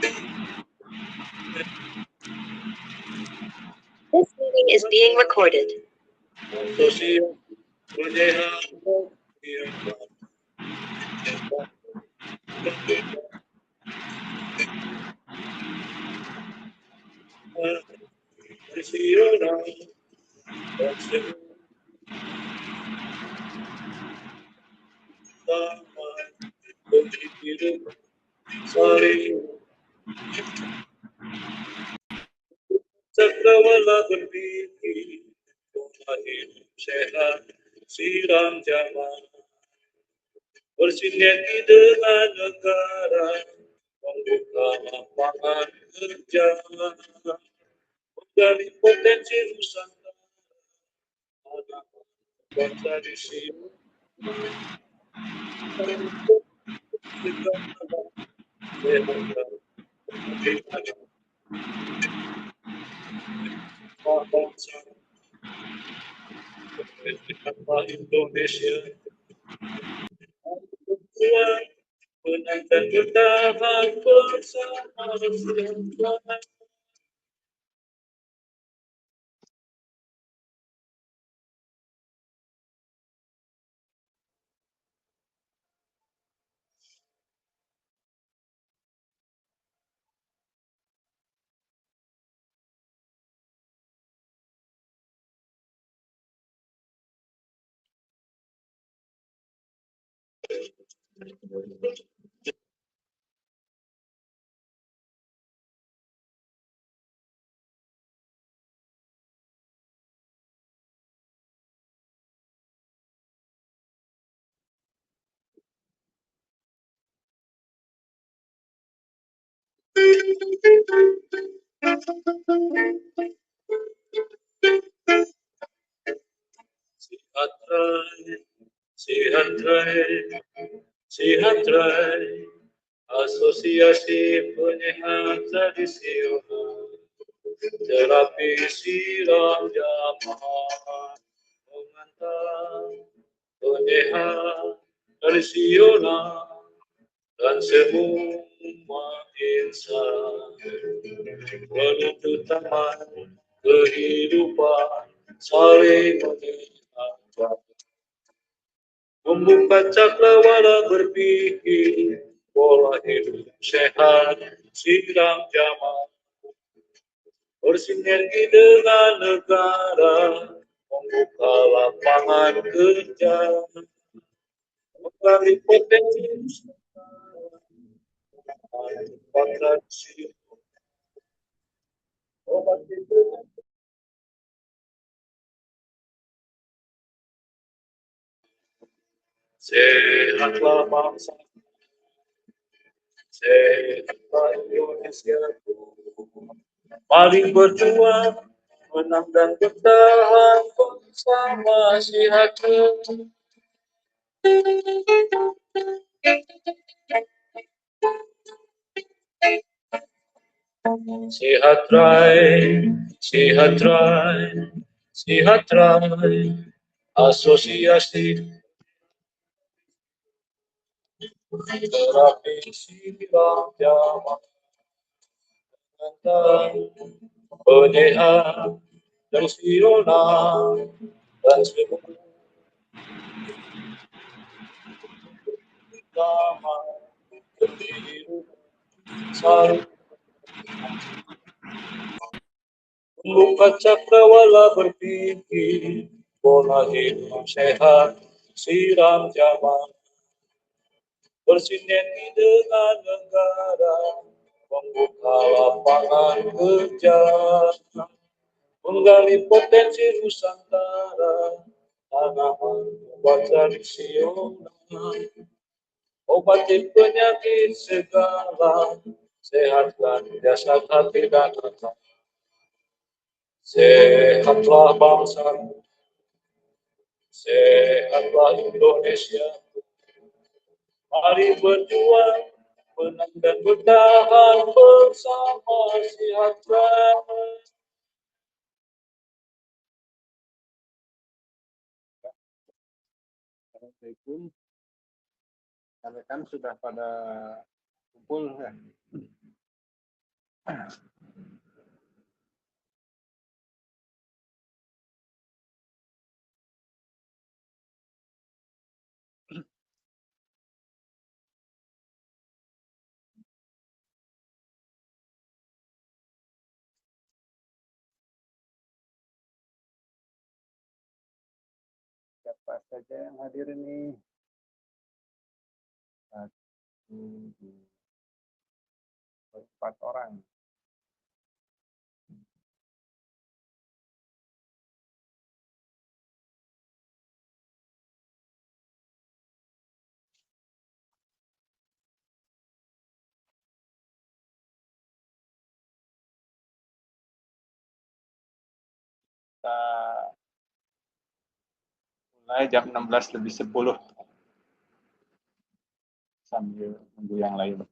This meeting is being recorded. Cakrawala berpikir, pola hidup sehat, siram jaman, bersinergi dengan negara, membuka lapangan kerja, menggali potensi Nusantara, anak tradisi, Indonesia, menang dan bertahan bersama. Sihat Rai, Asosiasi Penyehat Tradisional, terapi siram jamaah, mengantar penyehat tradisional dan semua insan menuju taman kehidupan saling mengingatkan. Membuka cakrawala berpikir, pola hidup sehat, siram jaman, bersinergi dengan negara, membuka lapangan kerja, menggali potensi kontraksi, obat itu. Sehatlah bangsa, sehatlah Indonesia. Mari berjuang, menang dan bertahan bersama Sihat. Sihat Rai, Sihat Rai, Sihat Rai, Asosiasi Terapi Siram Jaman, mengantar penyehat tradisional dan semua utama kehidupan saling. Membuka cakrawala berpikir, pola hidup sehat, siram jaman, bersinergi dengan negara, membuka lapangan kerja, menggali potensi Nusantara, tanaman obat tradisional, obati penyakit segala, sehatkan jasad, hati, dan akal. Sehatlah bangsa, sehatlah Indonesia. Mari berjuang, menang dan bertahan bersama Sihat Rai. Assalamualaikum. Rekan sudah pada kumpul ya. Siapa saja yang hadir ini? 1, 2, 4 orang. Kita mulai jam 16:10 sambil menunggu yang lain.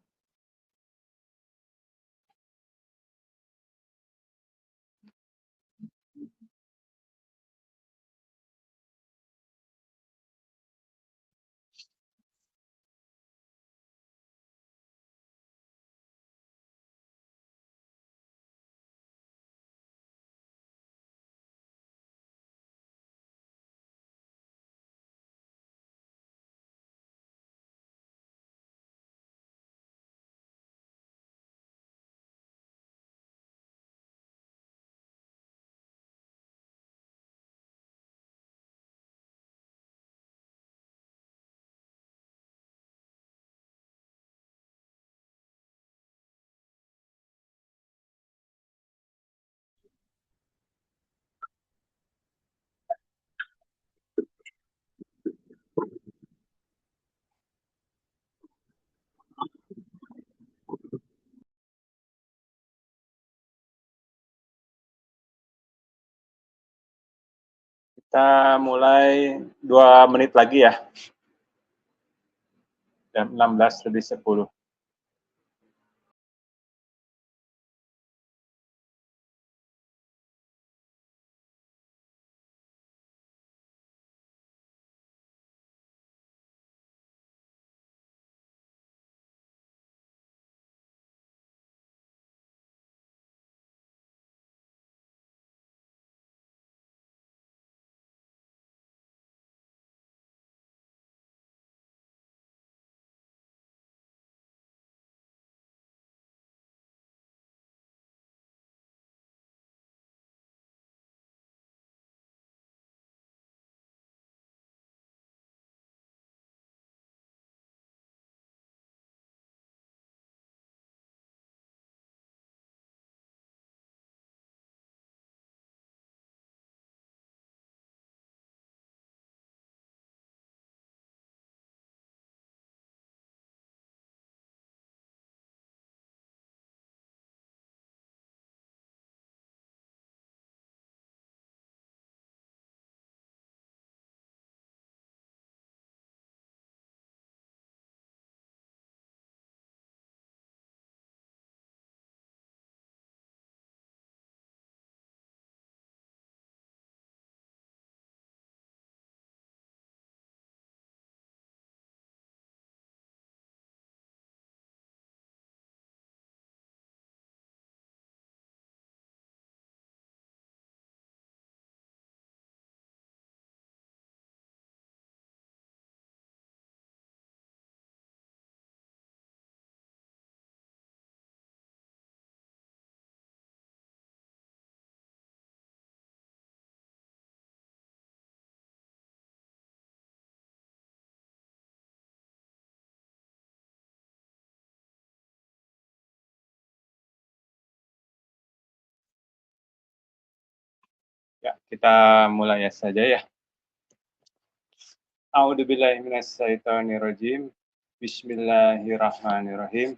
Kita mulai 2 menit lagi ya. Jam 16:10. Ya, kita mulai saja ya. A'udzubillahiminasyaitonirrajim. Bismillahirrahmanirrahim.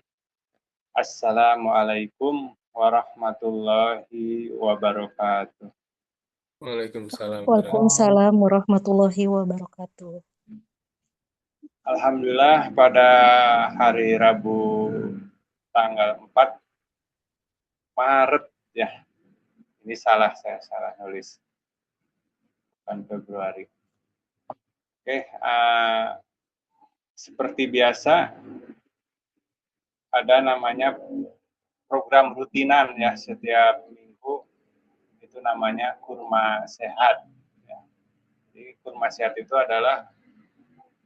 Assalamualaikum warahmatullahi wabarakatuh. Waalaikumsalam. Waalaikumsalam warahmatullahi wabarakatuh. Alhamdulillah pada hari Rabu tanggal 4 Maret ya. Ini saya salah nulis. Bukan Februari. Oke, seperti biasa ada namanya program rutinan ya setiap minggu, itu namanya Kurma Sehat. Ya. Jadi Kurma Sehat itu adalah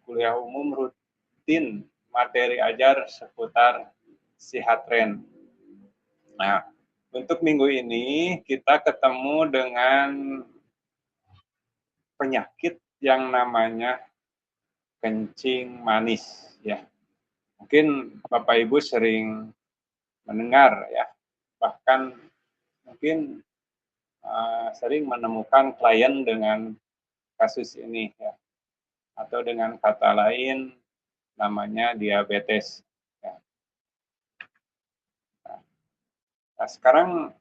kuliah umum rutin materi ajar seputar Sihatren. Nah, untuk minggu ini kita ketemu dengan penyakit yang namanya kencing manis ya. Mungkin Bapak Ibu sering mendengar ya, bahkan mungkin sering menemukan klien dengan kasus ini ya, atau dengan kata lain namanya diabetes. Ya. Nah, sekarang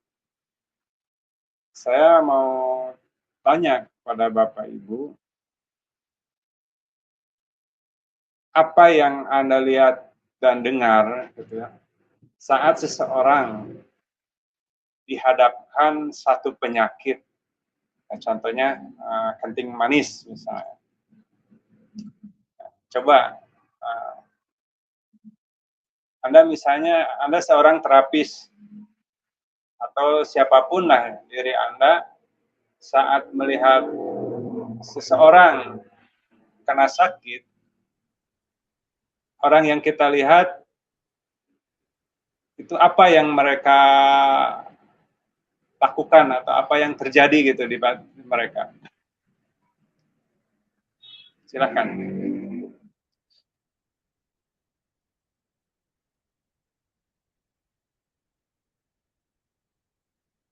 saya mau tanya kepada Bapak Ibu, apa yang Anda lihat dan dengar gitu ya, saat seseorang dihadapkan satu penyakit, nah, contohnya kencing manis misalnya. Coba Anda misalnya, Anda seorang terapis atau siapapun lah diri Anda, saat melihat seseorang kena sakit, orang yang kita lihat itu apa yang mereka lakukan atau apa yang terjadi gitu di mereka. Silakan.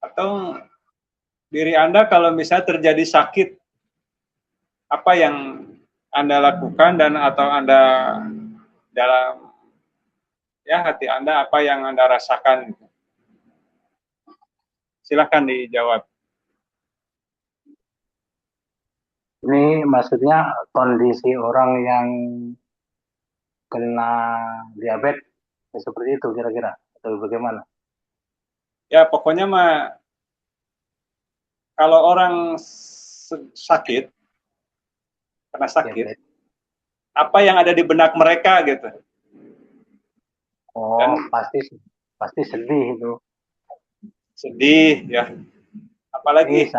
Atau diri Anda kalau misalnya terjadi sakit, apa yang Anda lakukan dan atau Anda dalam ya hati Anda, apa yang Anda rasakan? Silakan dijawab. Ini maksudnya kondisi orang yang kena diabetes seperti itu kira-kira atau bagaimana? Ya pokoknya mah kalau orang sakit, kena sakit, Diabetes. apa yang ada di benak mereka gitu? Oh, Dan pasti sedih itu. Sedih ya. Apalagi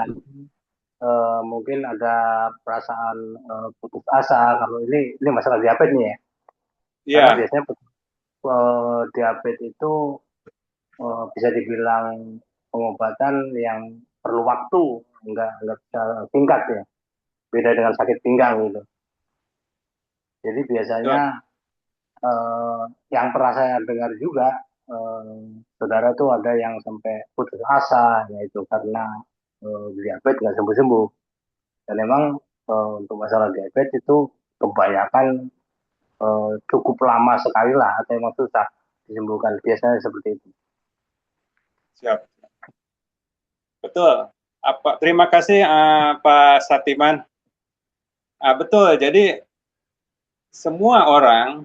mungkin ada perasaan putus asa kalau ini masalah diabetes nih ya. Iya. Karena biasanya diabetes itu bisa dibilang pengobatan yang perlu waktu, enggak bisa singkat ya. Beda dengan sakit pinggang gitu. Jadi biasanya yang pernah saya dengar juga, saudara tuh ada yang sampai putus asa, yaitu karena diabetes nggak sembuh-sembuh. Dan memang untuk masalah diabetes itu kebanyakan cukup lama sekali lah, atau memang susah disembuhkan. Biasanya seperti itu. Siap. Betul. Terima kasih Pak Satiman. Betul. Jadi semua orang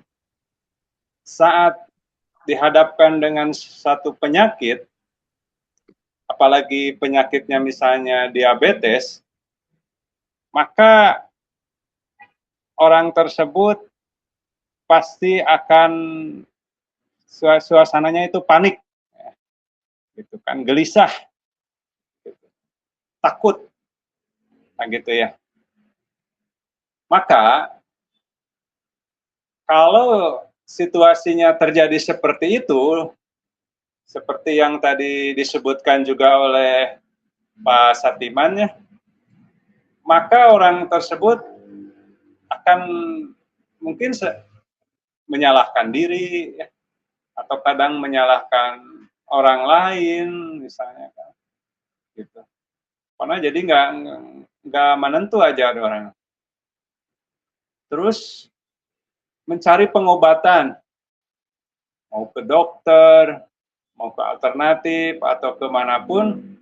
saat dihadapkan dengan satu penyakit, apalagi penyakitnya misalnya diabetes, maka orang tersebut pasti akan suasananya itu panik, gitu kan, gelisah, gitu. Takut, nah gitu ya. Maka kalau situasinya terjadi seperti itu, seperti yang tadi disebutkan juga oleh Pak Satiman ya, maka orang tersebut akan mungkin menyalahkan diri ya, atau kadang menyalahkan orang lain misalnya kan, gitu. Karena jadi nggak menentu aja orang. Terus mencari pengobatan, mau ke dokter, mau ke alternatif atau kemanapun,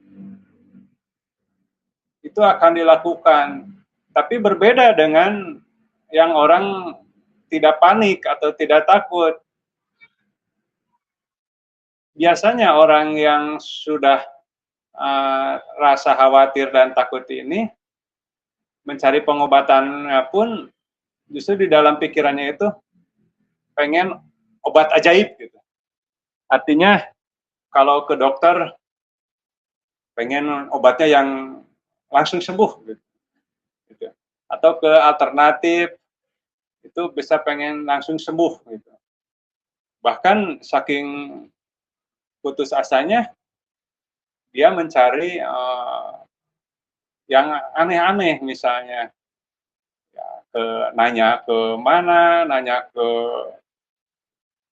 itu akan dilakukan. Tapi berbeda dengan yang orang tidak panik atau tidak takut. Biasanya orang yang sudah rasa khawatir dan takut ini mencari pengobatannya pun justru di dalam pikirannya itu pengen obat ajaib gitu. Artinya kalau ke dokter pengen obatnya yang langsung sembuh gitu. Atau ke alternatif itu bisa pengen langsung sembuh gitu. Bahkan saking putus asanya dia mencari yang aneh-aneh, misalnya nanya ke mana, nanya ke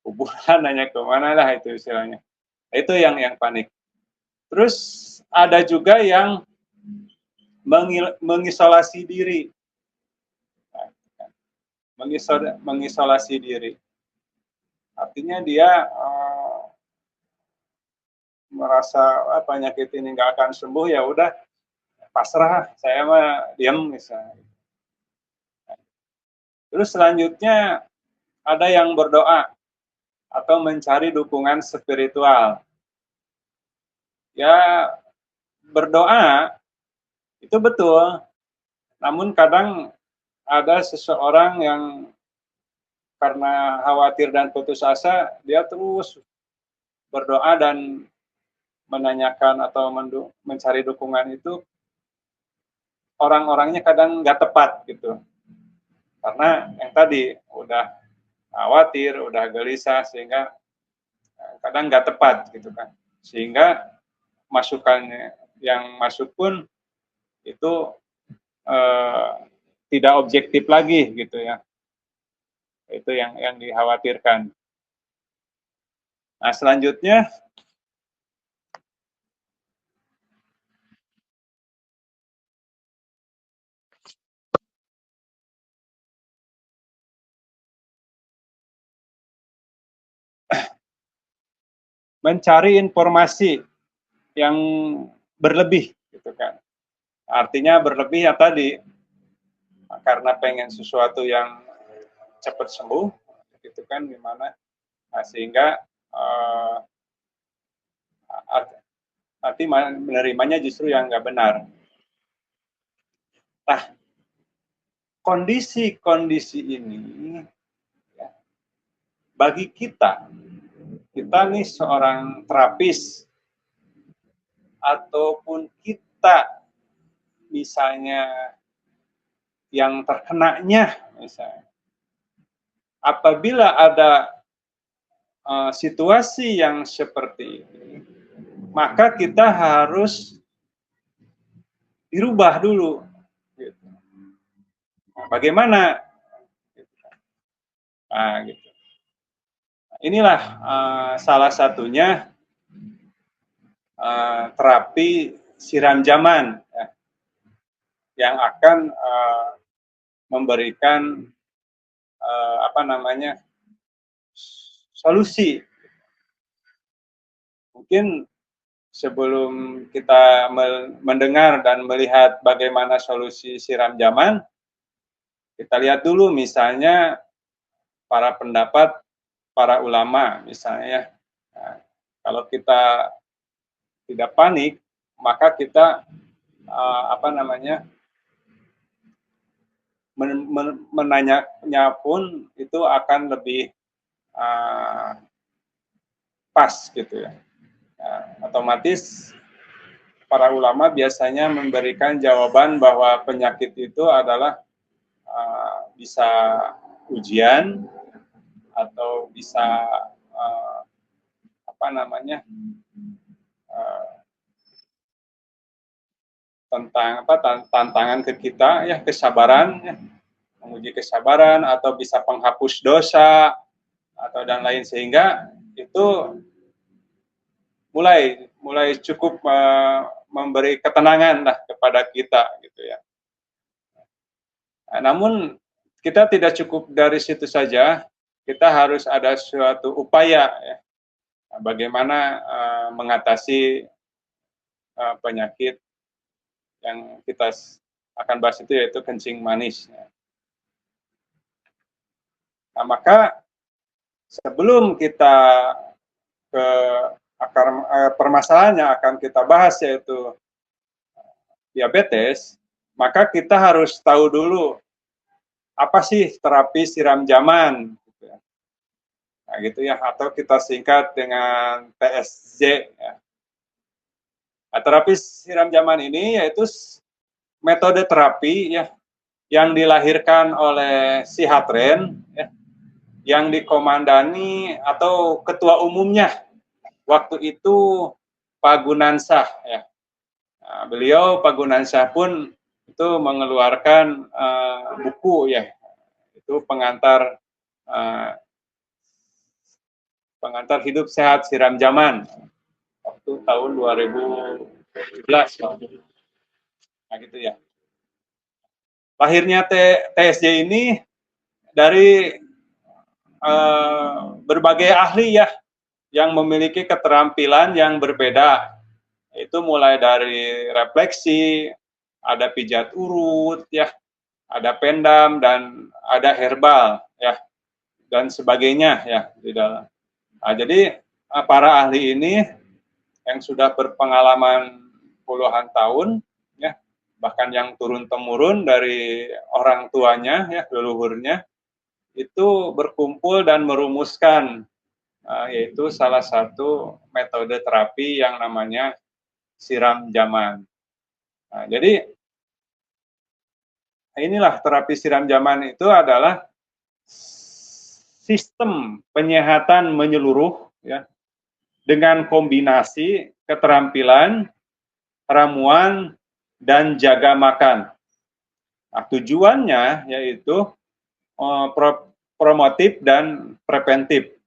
kuburan, nanya ke mana lah itu istilahnya. Itu yang panik. Terus ada juga yang mengisolasi diri. Mengisolasi diri. Artinya dia merasa penyakit ini nggak akan sembuh, ya udah pasrah, saya mah diam misalnya. Terus selanjutnya ada yang berdoa atau mencari dukungan spiritual. Ya, berdoa itu betul, namun kadang ada seseorang yang karena khawatir dan putus asa, dia terus berdoa dan menanyakan atau mencari dukungan itu, orang-orangnya kadang nggak tepat gitu. Karena yang tadi udah khawatir, udah gelisah, sehingga kadang nggak tepat gitu kan. Sehingga masukannya yang masuk pun itu tidak objektif lagi gitu ya. Itu yang dikhawatirkan. Nah, selanjutnya mencari informasi yang berlebih gitu kan. Artinya berlebih ya tadi, karena pengen sesuatu yang cepat sembuh gitu kan, gimana, nah, sehingga nanti menerimanya justru yang nggak benar. Nah, kondisi-kondisi ini ya, bagi kita nih seorang terapis, ataupun kita misalnya yang terkenanya, misalnya apabila ada situasi yang seperti ini, maka kita harus dirubah dulu. Gitu. Nah, bagaimana? Nah, gitu. Inilah salah satunya terapi siram zaman ya, yang akan memberikan solusi. Mungkin sebelum kita mendengar dan melihat bagaimana solusi siram zaman, kita lihat dulu misalnya para pendapat para ulama misalnya. Nah, kalau kita tidak panik, maka kita menanyanya pun itu akan lebih pas gitu ya. Nah, otomatis para ulama biasanya memberikan jawaban bahwa penyakit itu adalah bisa ujian atau bisa tantangan ke kita ya, kesabaran ya, menguji kesabaran, atau bisa penghapus dosa atau dan lain, sehingga itu mulai cukup memberi ketenangan lah kepada kita gitu ya. Nah, namun kita tidak cukup dari situ saja, kita harus ada suatu upaya ya, bagaimana mengatasi penyakit yang kita akan bahas itu, yaitu kencing manis. Nah, maka sebelum kita ke akar permasalahan yang akan kita bahas, yaitu diabetes, maka kita harus tahu dulu apa sih terapi siram zaman. Nah, gitu ya, atau kita singkat dengan TSJ ya. Nah, terapi siram zaman ini yaitu metode terapi ya yang dilahirkan oleh si Hatren ya, yang dikomandani atau ketua umumnya waktu itu Pak Gunansah ya. Nah, beliau Pak Gunansah pun itu mengeluarkan buku ya, itu pengantar hidup sehat siram zaman waktu tahun 2017. Nah gitu ya. Lahirnya TSJ ini dari berbagai ahli ya yang memiliki keterampilan yang berbeda. Itu mulai dari refleksi, ada pijat urut ya, ada pendam dan ada herbal ya dan sebagainya ya di dalam. Nah, jadi para ahli ini yang sudah berpengalaman puluhan tahun ya, bahkan yang turun-temurun dari orang tuanya ya, leluhurnya itu berkumpul dan merumuskan yaitu salah satu metode terapi yang namanya siram zaman. Nah, jadi inilah terapi siram zaman itu adalah sistem penyehatan menyeluruh ya dengan kombinasi keterampilan, ramuan, dan jaga makan. Nah, tujuannya yaitu promotif dan preventif.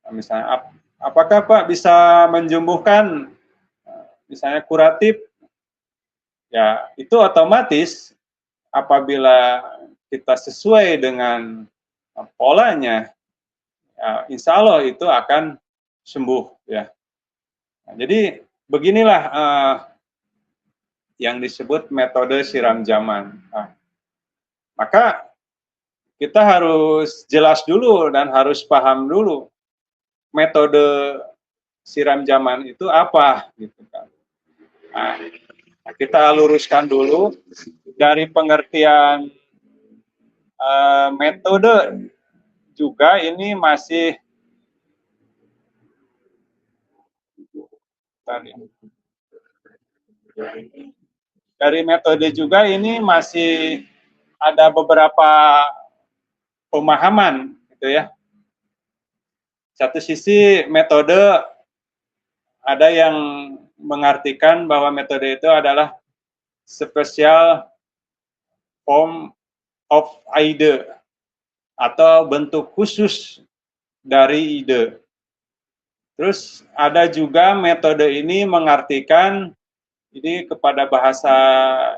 Nah, misalnya, apakah Pak bisa menjumbuhkan misalnya kuratif? Ya, itu otomatis apabila kita sesuai dengan polanya, ya, insya Allah itu akan sembuh ya. Nah, jadi beginilah yang disebut metode siram zaman. Nah, maka kita harus jelas dulu dan harus paham dulu metode siram zaman itu apa gitu kan. Nah, kita luruskan dulu dari pengertian metode juga ini masih dari metode juga ini masih ada beberapa pemahaman gitu ya. Satu sisi metode ada yang mengartikan bahwa metode itu adalah special form of ide atau bentuk khusus dari ide. Terus ada juga metode ini mengartikan ini kepada bahasa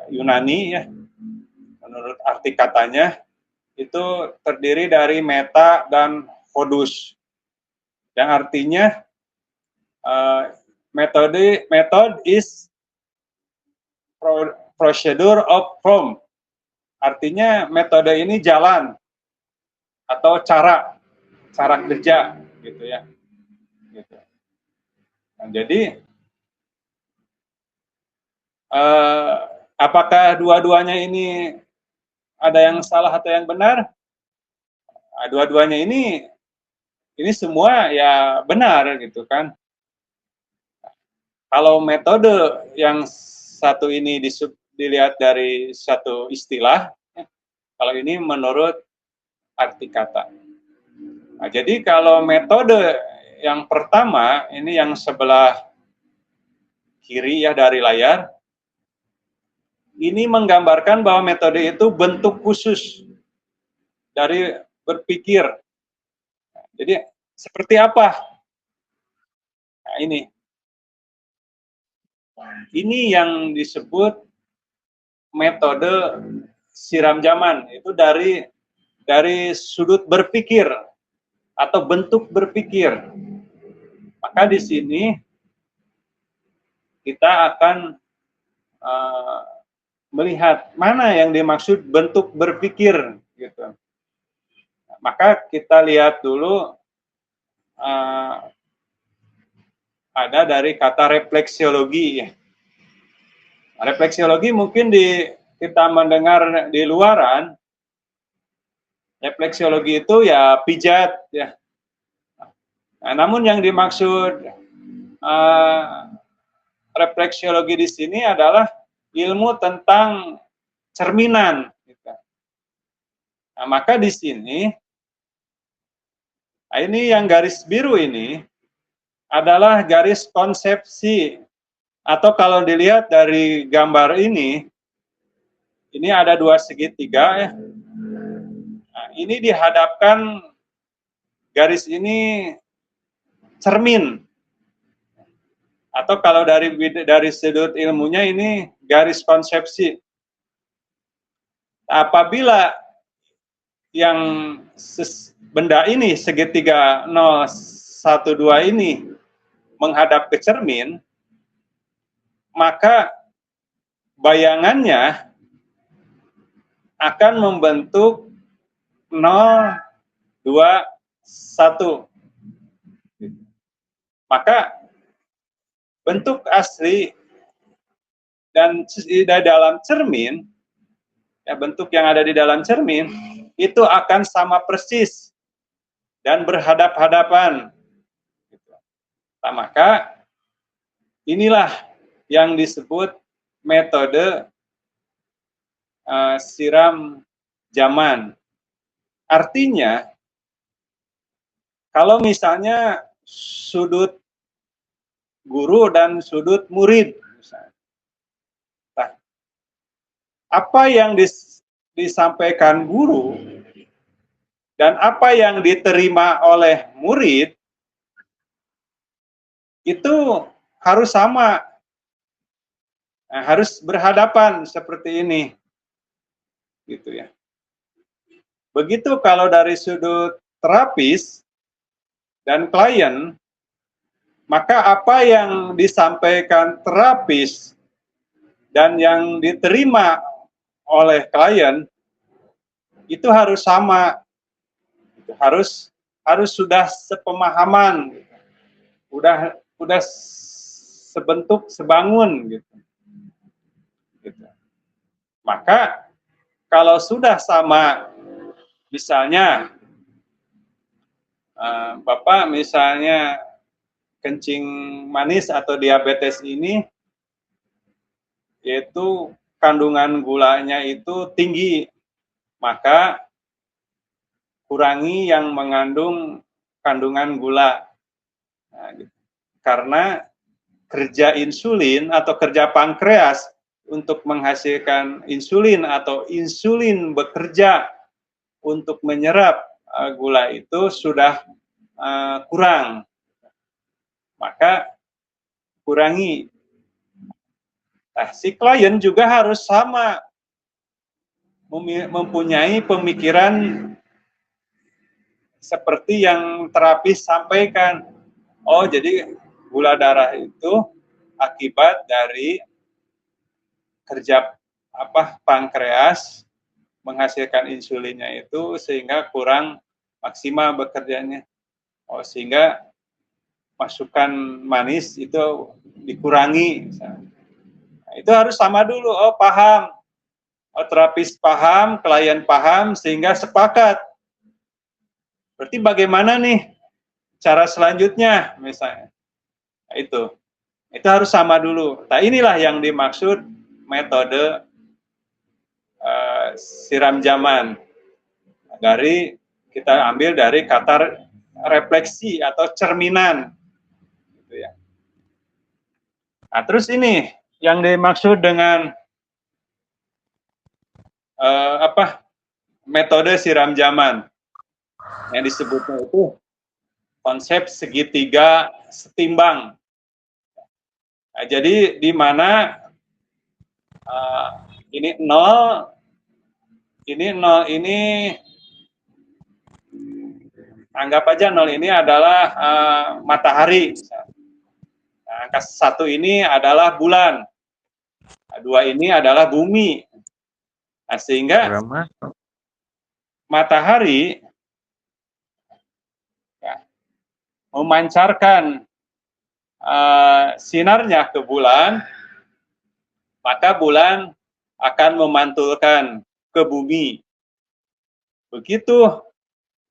Yunani ya, menurut arti katanya itu terdiri dari meta dan hodus, yang artinya method is procedure of form, artinya metode ini jalan atau cara kerja gitu ya. Gitu. Nah, jadi apakah dua-duanya ini ada yang salah atau yang benar? Nah, dua-duanya ini semua ya benar gitu kan. Kalau metode yang satu ini dilihat dari satu istilah, kalau ini menurut arti kata. Nah, jadi kalau metode yang pertama ini yang sebelah kiri ya dari layar, ini menggambarkan bahwa metode itu bentuk khusus dari berpikir. Jadi seperti apa? Nah, ini yang disebut metode siram zaman, itu dari sudut berpikir atau bentuk berpikir. Maka di sini kita akan melihat mana yang dimaksud bentuk berpikir gitu. Maka kita lihat dulu ada dari kata refleksiologi. Refleksiologi mungkin kita mendengar di luaran Refleksiologi itu ya pijat ya. Nah, namun yang dimaksud refleksiologi di sini adalah ilmu tentang cerminan. Gitu. Nah, maka di sini, nah ini yang garis biru ini adalah garis konsepsi, atau kalau dilihat dari gambar ini ada dua segitiga ya. Nah, ini dihadapkan garis ini cermin, atau kalau dari sudut ilmunya ini garis konsepsi. Apabila yang benda ini segitiga 012 ini menghadap ke cermin, maka bayangannya akan membentuk 0, 2, 1. Maka bentuk asli dan di dalam cermin, ya bentuk yang ada di dalam cermin, itu akan sama persis dan berhadap-hadapan. Nah, maka inilah yang disebut metode siram zaman. Artinya, kalau misalnya sudut guru dan sudut murid, misalnya, nah, apa yang disampaikan guru dan apa yang diterima oleh murid itu harus sama, nah, harus berhadapan seperti ini, gitu ya. Begitu kalau dari sudut terapis dan klien, maka apa yang disampaikan terapis dan yang diterima oleh klien itu harus sama, harus sudah sepemahaman, udah sebentuk sebangun gitu. Maka kalau sudah sama, misalnya Bapak misalnya kencing manis atau diabetes ini, yaitu kandungan gulanya itu tinggi, maka kurangi yang mengandung kandungan gula. Nah, gitu. Karena kerja insulin atau kerja pankreas untuk menghasilkan insulin atau insulin bekerja untuk menyerap gula itu sudah kurang, maka kurangi. Nah, si klien juga harus sama, mempunyai pemikiran seperti yang terapis sampaikan. Oh, jadi gula darah itu akibat dari kerja pankreas menghasilkan insulinnya itu sehingga kurang maksimal bekerjanya. Oh, sehingga masukan manis itu dikurangi. Misalnya. Nah, itu harus sama dulu. Oh, paham. Oh, terapis paham, klien paham, sehingga sepakat. Berarti bagaimana nih cara selanjutnya, misalnya. Nah, itu harus sama dulu. Nah, inilah yang dimaksud metode siram zaman. Kita ambil dari kata refleksi atau cerminan. Gitu ya. Nah, terus ini yang dimaksud dengan metode siram zaman. Yang disebutnya itu konsep segitiga setimbang. Nah, jadi di mana ini 0, ini anggap aja 0 ini adalah matahari. Nah, angka 1 ini adalah bulan. Nah, 2 ini adalah bumi. Nah, sehingga matahari ya, memancarkan sinarnya ke bulan, maka bulan akan memantulkan ke bumi. Begitu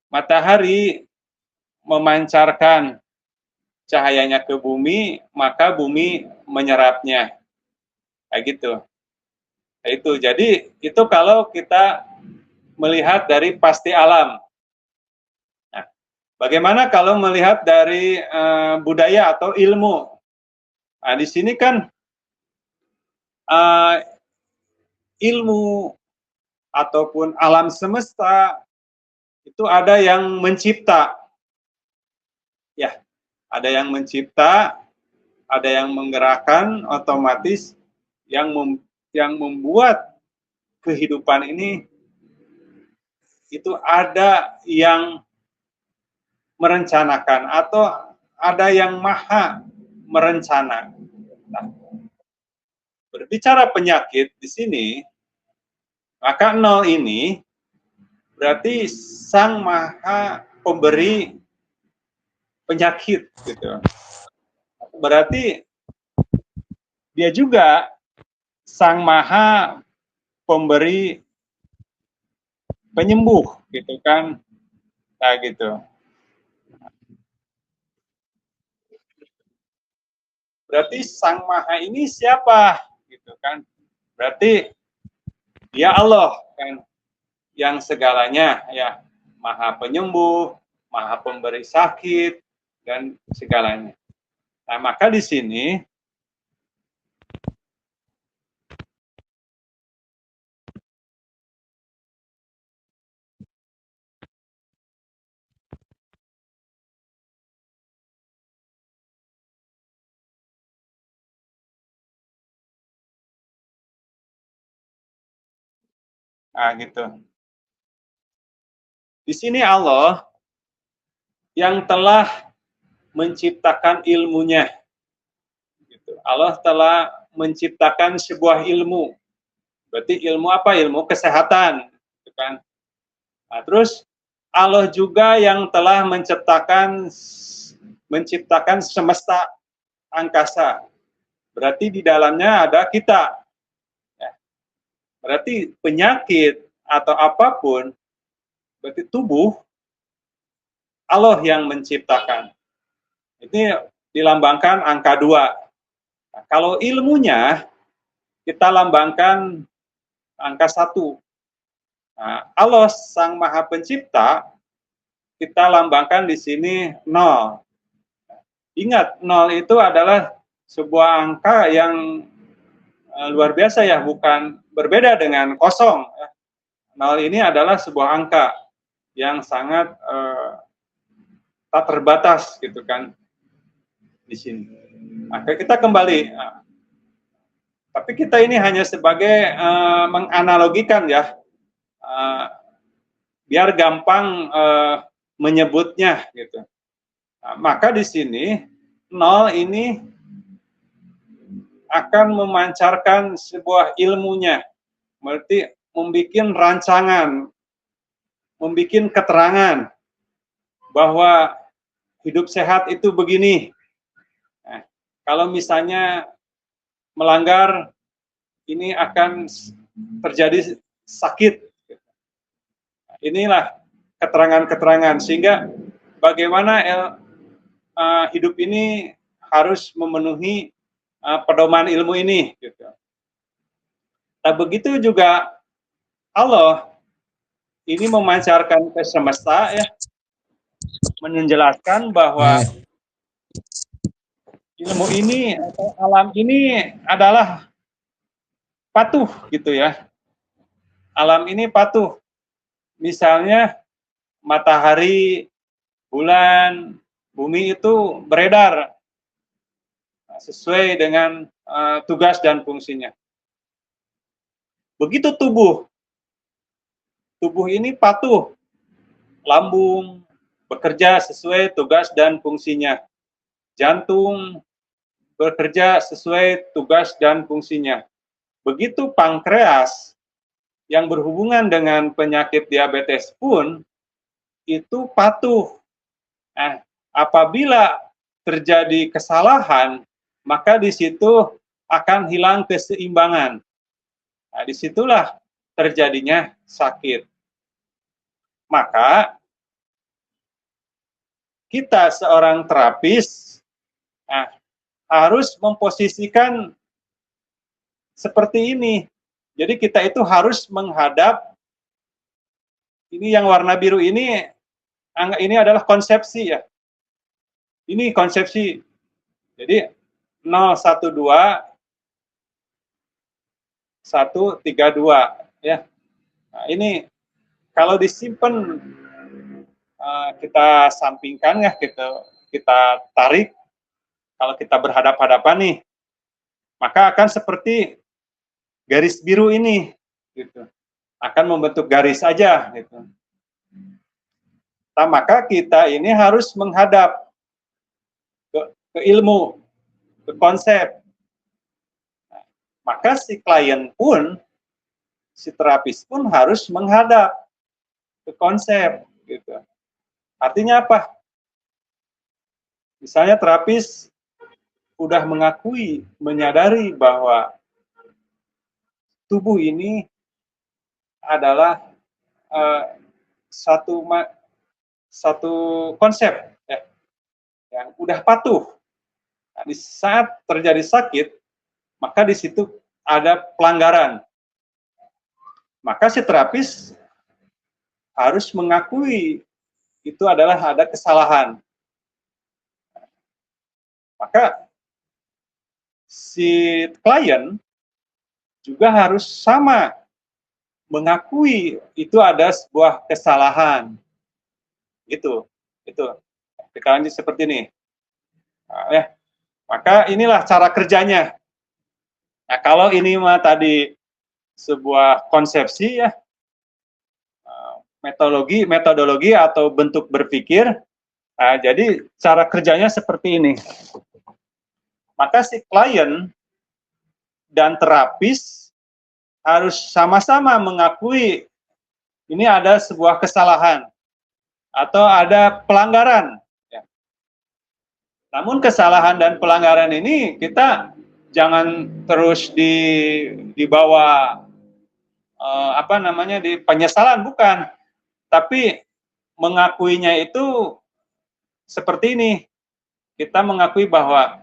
matahari memancarkan cahayanya ke bumi, maka bumi menyerapnya. Kayak gitu. Itu. Jadi itu kalau kita melihat dari pasti alam. Nah, bagaimana kalau melihat dari budaya atau ilmu? Nah, di sini kan ilmu ataupun alam semesta itu ada yang mencipta. Ya, ada yang mencipta, ada yang menggerakkan, otomatis yang membuat kehidupan ini itu ada yang merencanakan atau ada yang maha merencana. Nah, berbicara penyakit di sini, maka 0 ini berarti sang maha pemberi penyakit gitu. Berarti dia juga sang maha pemberi penyembuh gitu kan. Nah gitu. Berarti sang maha ini siapa gitu kan? Berarti dia Allah kan, yang segalanya ya, maha penyembuh, maha pemberi sakit dan segalanya. Nah, maka di sini gitu. Di sini Allah yang telah menciptakan ilmunya. Gitu. Allah telah menciptakan sebuah ilmu. Berarti ilmu apa? Ilmu kesehatan. Gitu kan? Nah, terus Allah juga yang telah menciptakan semesta angkasa. Berarti di dalamnya ada kita. Ya. Berarti penyakit atau apapun, berarti tubuh Allah yang menciptakan. Ini dilambangkan angka 2. Nah, kalau ilmunya kita lambangkan angka 1. Nah, Allah Sang Maha Pencipta kita lambangkan di sini 0. Ingat, 0 itu adalah sebuah angka yang luar biasa ya, bukan berbeda dengan 0. 0 ini adalah sebuah angka yang sangat tak terbatas gitu kan di sini. Maka kita kembali, tapi kita ini hanya sebagai menganalogikan ya, biar gampang menyebutnya gitu. Nah, maka di sini 0 ini akan memancarkan sebuah ilmunya, berarti membuat rancangan, membuat keterangan bahwa hidup sehat itu begini. Nah, kalau misalnya melanggar, ini akan terjadi sakit. Inilah keterangan-keterangan, sehingga bagaimana hidup ini harus memenuhi pedoman ilmu ini. Gitu. Nah, begitu juga Allah ini memancarkan ke semesta ya, menjelaskan bahwa ilmu ini atau alam ini adalah patuh gitu ya. Alam ini patuh. Misalnya matahari, bulan, bumi itu beredar sesuai dengan tugas dan fungsinya. Begitu tubuh. Tubuh ini patuh. Lambung bekerja sesuai tugas dan fungsinya. Jantung bekerja sesuai tugas dan fungsinya. Begitu pankreas yang berhubungan dengan penyakit diabetes pun itu patuh. Nah, apabila terjadi kesalahan, maka di situ akan hilang keseimbangan. Nah, disitulah terjadinya sakit. Maka kita seorang terapis harus memposisikan seperti ini. Jadi kita itu harus menghadap, ini yang warna biru ini adalah konsepsi ya. Ini konsepsi. Jadi 012 132 ya. Nah, ini kalau disimpan kita sampingkan ya, kita tarik. Kalau kita berhadap-hadapan nih, maka akan seperti garis biru ini, gitu. Akan membentuk garis aja, gitu. Nah, maka kita ini harus menghadap ke ilmu, ke konsep. Nah, maka si klien pun, si terapis pun harus menghadap ke konsep, gitu. Artinya apa? Misalnya terapis udah mengakui, menyadari bahwa tubuh ini adalah satu konsep ya, yang udah patuh. Nah, di saat terjadi sakit, maka di situ ada pelanggaran. Maka si terapis harus mengakui itu adalah ada kesalahan. Maka si klien juga harus sama mengakui itu ada sebuah kesalahan. Itu. Kita lanjut seperti ini. Nah, ya. Maka inilah cara kerjanya. Nah, kalau ini mah tadi sebuah konsepsi ya, metodologi atau bentuk berpikir. Nah, jadi cara kerjanya seperti ini. Maka si klien dan terapis harus sama-sama mengakui ini ada sebuah kesalahan atau ada pelanggaran. Ya. Namun kesalahan dan pelanggaran ini kita jangan terus dibawa di penyesalan, bukan. Tapi mengakuinya itu seperti ini. Kita mengakui bahwa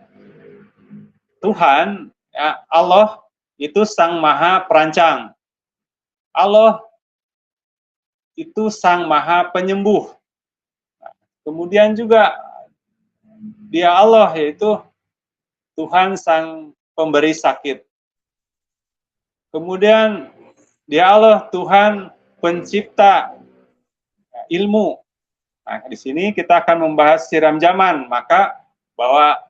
Tuhan, ya, Allah itu Sang Maha Perancang. Allah itu Sang Maha Penyembuh. Nah, kemudian juga Dia Allah, yaitu Tuhan Sang Pemberi Sakit. Kemudian Dia Allah, Tuhan Pencipta ilmu. Nah, di sini kita akan membahas siram zaman, maka bahwa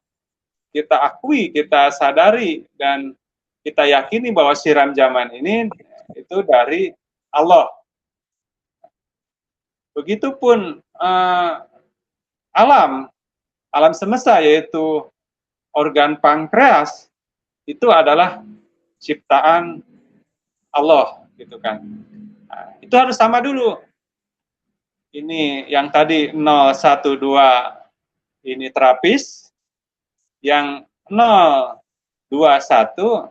kita akui, kita sadari, dan kita yakini bahwa siram zaman ini itu dari Allah. Begitupun alam semesta, yaitu organ pankreas, itu adalah ciptaan Allah, gitu kan. Nah, itu harus sama dulu. Ini yang tadi 012 ini terapis, yang 021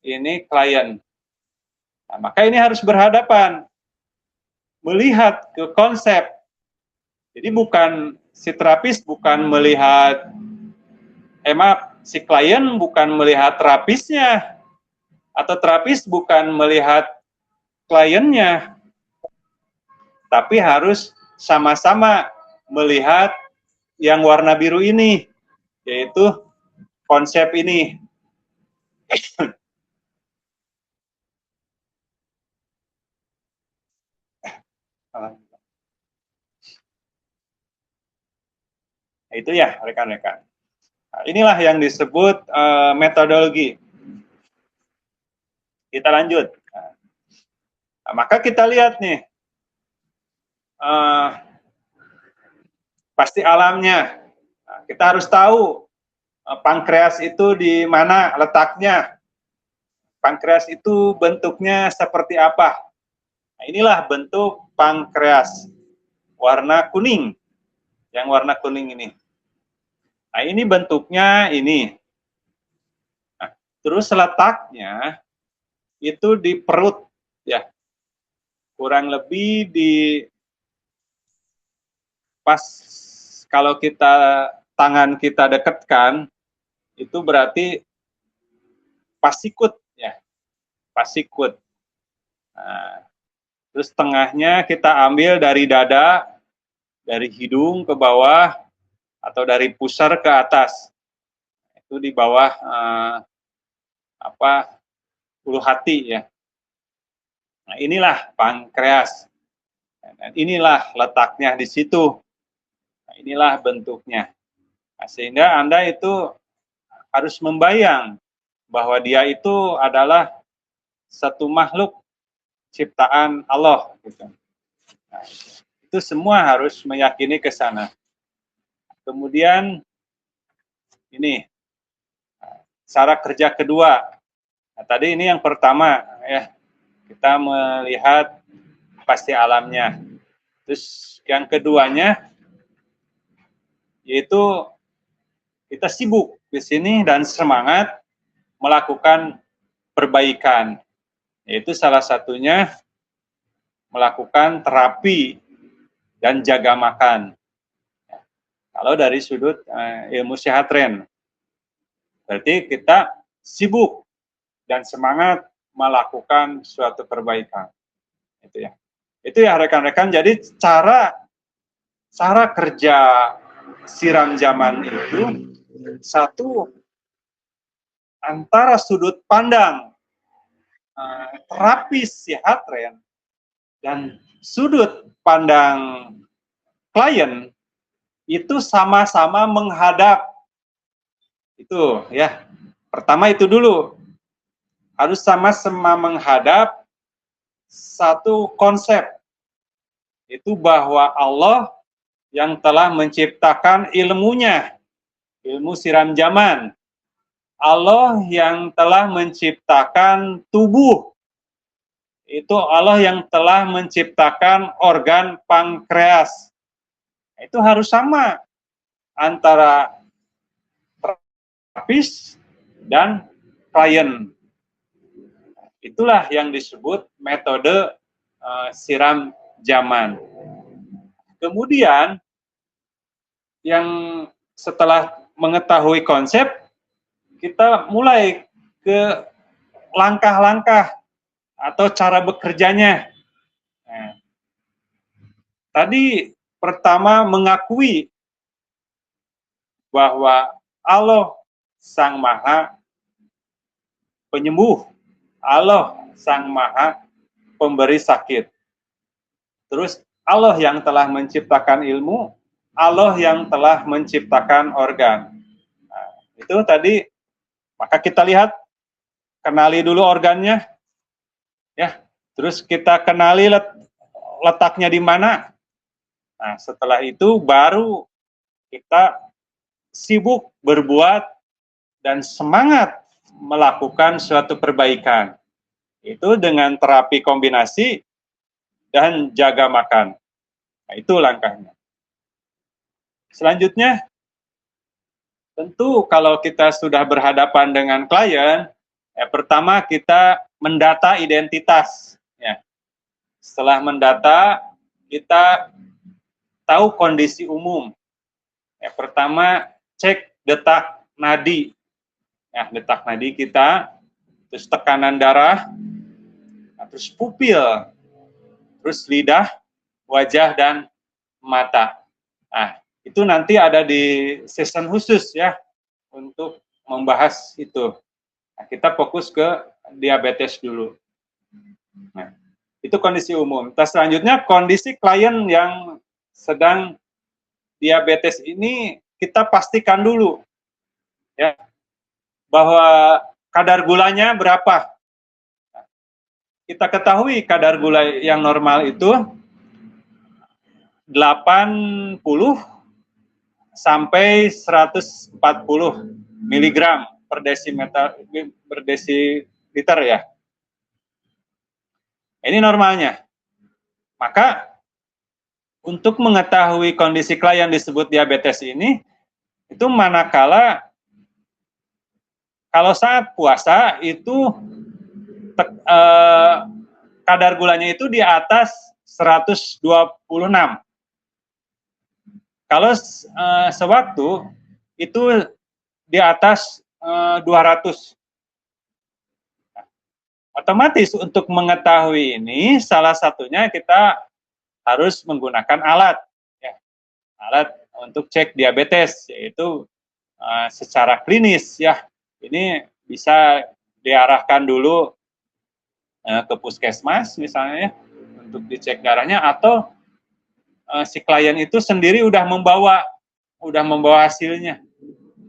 ini klien. Nah, maka ini harus berhadapan, melihat ke konsep. Jadi bukan si terapis bukan melihat, si klien bukan melihat terapisnya, atau terapis bukan melihat kliennya, tapi harus sama-sama melihat yang warna biru ini, yaitu konsep ini. Itu ya rekan-rekan. Nah, inilah yang disebut metodologi. Kita lanjut. Nah, maka kita lihat nih, pasti alamnya. Nah, kita harus tahu pankreas itu di mana letaknya. Pankreas itu bentuknya seperti apa. Nah, inilah bentuk pankreas, warna kuning. Yang warna kuning ini. Nah, ini bentuknya ini. Nah, terus letaknya itu di perut, ya. Kurang lebih di pas kalau tangan kita dekatkan, itu berarti pasikut ya, pasikut. Nah, terus tengahnya kita ambil dari dada, dari hidung ke bawah, atau dari pusar ke atas. Itu di bawah ulu hati ya. Nah, inilah pankreas. Dan inilah letaknya di situ. Nah, inilah bentuknya. Nah, sehingga Anda itu harus membayang bahwa dia itu adalah satu makhluk ciptaan Allah. Gitu. Nah, itu semua harus meyakini ke sana. Kemudian ini cara kerja kedua. Nah, tadi ini yang pertama ya, kita melihat pasti alamnya. Terus yang keduanya yaitu kita sibuk di sini dan semangat melakukan perbaikan. Yaitu salah satunya melakukan terapi dan jaga makan. Kalau dari sudut ilmu sehatren, berarti kita sibuk dan semangat melakukan suatu perbaikan. Itu ya rekan-rekan. Jadi cara kerja siram zaman itu satu antara sudut pandang terapis sehatren dan sudut pandang klien itu sama-sama menghadap. Itu ya. Pertama itu dulu. Harus sama-sama menghadap satu konsep. Itu bahwa Allah yang telah menciptakan ilmunya, ilmu siram zaman. Allah yang telah menciptakan tubuh. Itu Allah yang telah menciptakan organ pankreas. Itu harus sama antara terapis dan klien. Itulah yang disebut metode siram zaman. Kemudian yang setelah mengetahui konsep, kita mulai ke langkah-langkah atau cara bekerjanya. Nah, tadi pertama mengakui bahwa Allah Sang Maha Penyembuh, Allah Sang Maha Pemberi sakit. Terus Allah yang telah menciptakan ilmu, Allah yang telah menciptakan organ. Nah, itu tadi, maka kita lihat, kenali dulu organnya, ya. Terus kita kenali letaknya di mana. Nah, setelah itu baru kita sibuk berbuat dan semangat melakukan suatu perbaikan. Itu dengan terapi kombinasi dan jaga makan. Nah, itu langkahnya. Selanjutnya, tentu kalau kita sudah berhadapan dengan klien, pertama kita mendata identitas. Ya. Setelah mendata, kita tahu kondisi umum. Pertama, cek detak nadi. Ya, detak nadi kita, terus tekanan darah, terus pupil, terus lidah, wajah, dan mata. Nah, itu nanti ada di session khusus ya, untuk membahas itu. Nah, kita fokus ke diabetes dulu. Nah, itu kondisi umum. Terus selanjutnya, kondisi klien yang sedang diabetes ini, kita pastikan dulu ya, bahwa kadar gulanya berapa. Kita ketahui kadar gula yang normal itu 80 sampai 140 mg per desiliter ya. Ini normalnya. Maka untuk mengetahui kondisi klien disebut diabetes ini, itu manakala kalau saat puasa itu kadar gulanya itu di atas 126. Kalau sewaktu itu di atas 200. Otomatis untuk mengetahui ini salah satunya kita harus menggunakan alat, ya, alat untuk cek diabetes, yaitu secara klinis, ya. Ini bisa diarahkan dulu ke puskesmas misalnya, ya, untuk dicek darahnya, atau si klien itu sendiri udah membawa hasilnya,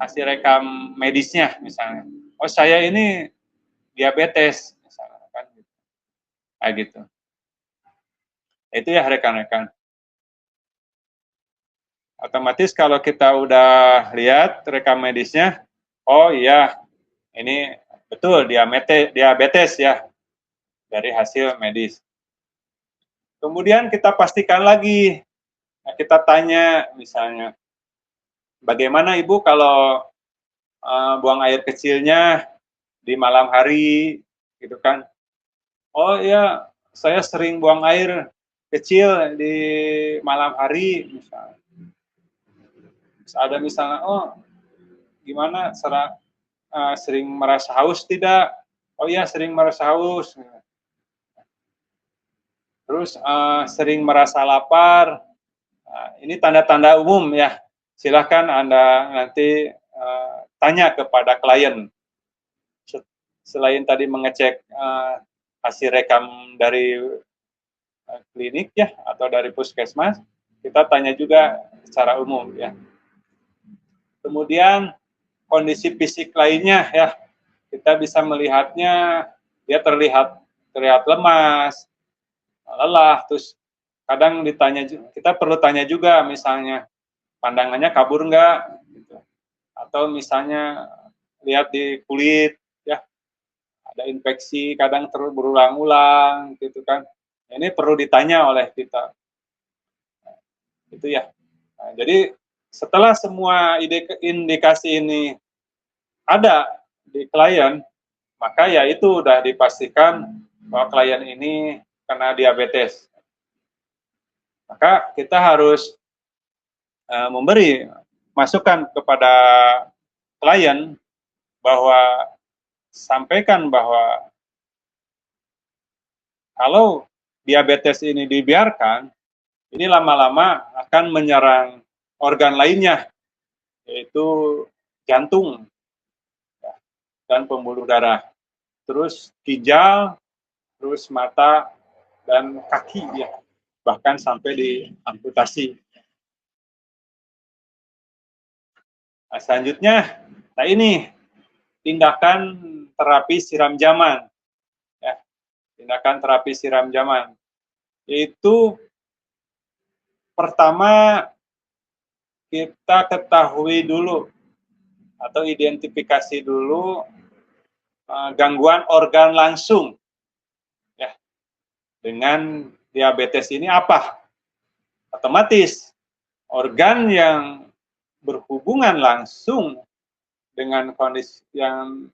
hasil rekam medisnya misalnya. Oh, saya ini diabetes misalnya, kan, kayak gitu. Itu ya rekan-rekan. Otomatis kalau kita udah lihat rekam medisnya, oh iya, ini betul diabetes ya, dari hasil medis. Kemudian kita pastikan lagi, kita tanya misalnya, bagaimana Ibu kalau buang air kecilnya di malam hari, gitu kan? Oh iya, saya sering buang air kecil di malam hari, misalnya. Terus ada misalnya, oh gimana, sering merasa haus tidak? Oh iya, sering merasa haus. Terus sering merasa lapar. Nah, ini tanda-tanda umum ya. Silahkan Anda nanti tanya kepada klien. Selain tadi mengecek hasil rekam dari klinik ya, atau dari puskesmas, kita tanya juga secara umum ya. Kemudian kondisi fisik lainnya ya, kita bisa melihatnya dia terlihat lemas, lelah, terus kadang kita perlu tanya juga misalnya pandangannya kabur enggak gitu. Atau misalnya lihat di kulit ya ada infeksi kadang berulang-ulang gitu kan. Ini perlu ditanya oleh kita. Itu ya. Nah, jadi setelah semua indikasi ini ada di klien, maka ya itu udah dipastikan bahwa klien ini kena diabetes. Maka kita harus memberi masukan kepada klien bahwa sampaikan bahwa kalau diabetes ini dibiarkan, ini lama-lama akan menyerang organ lainnya, yaitu jantung dan pembuluh darah, terus ginjal, terus mata dan kaki ya, bahkan sampai diamputasi. Nah, selanjutnya, nah ini tindakan terapi siram jaman, ya, tindakan terapi siram jaman, yaitu pertama kita ketahui dulu atau identifikasi dulu gangguan organ langsung, ya, dengan diabetes ini apa? Otomatis organ yang berhubungan langsung dengan kondisi yang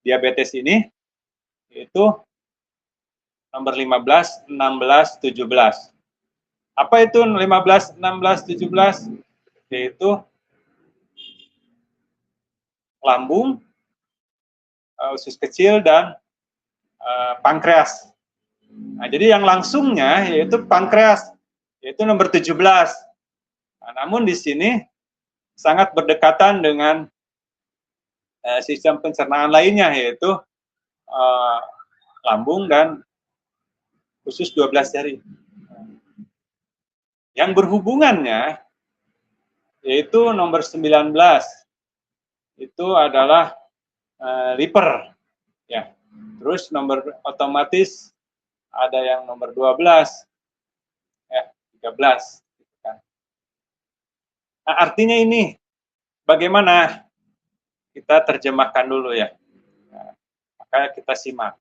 diabetes ini yaitu nomor 15, 16, 17. Apa itu 15, 16, 17? Yaitu lambung, usus kecil, dan pankreas. Nah, jadi yang langsungnya yaitu pankreas, yaitu nomor 17. Nah, namun di sini sangat berdekatan dengan sistem pencernaan lainnya, yaitu lambung dan usus 12 jari. Yang berhubungannya yaitu nomor 19, itu adalah liver, ya. Terus nomor otomatis ada yang nomor 12, ya, 13. Nah, artinya ini bagaimana? Kita terjemahkan dulu ya. Nah, maka kita simak.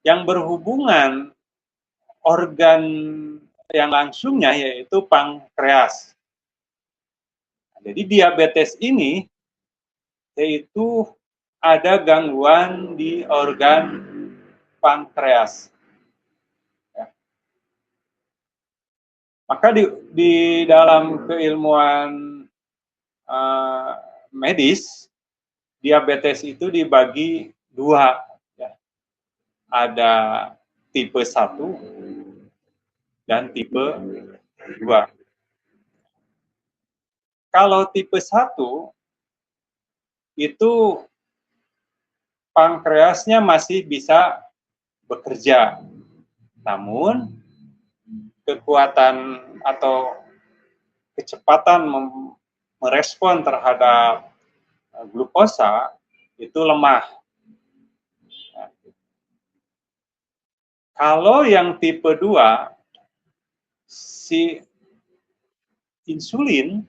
Yang berhubungan organ yang langsungnya yaitu pankreas. Jadi diabetes ini yaitu ada gangguan di organ pankreas. Ya. Maka di dalam keilmuan medis, diabetes itu dibagi dua, ya. Ada tipe 1 dan tipe 2. Kalau tipe 1 itu pankreasnya masih bisa bekerja, namun kekuatan atau kecepatan merespon terhadap glukosa itu lemah. Nah, kalau yang tipe 2, si insulin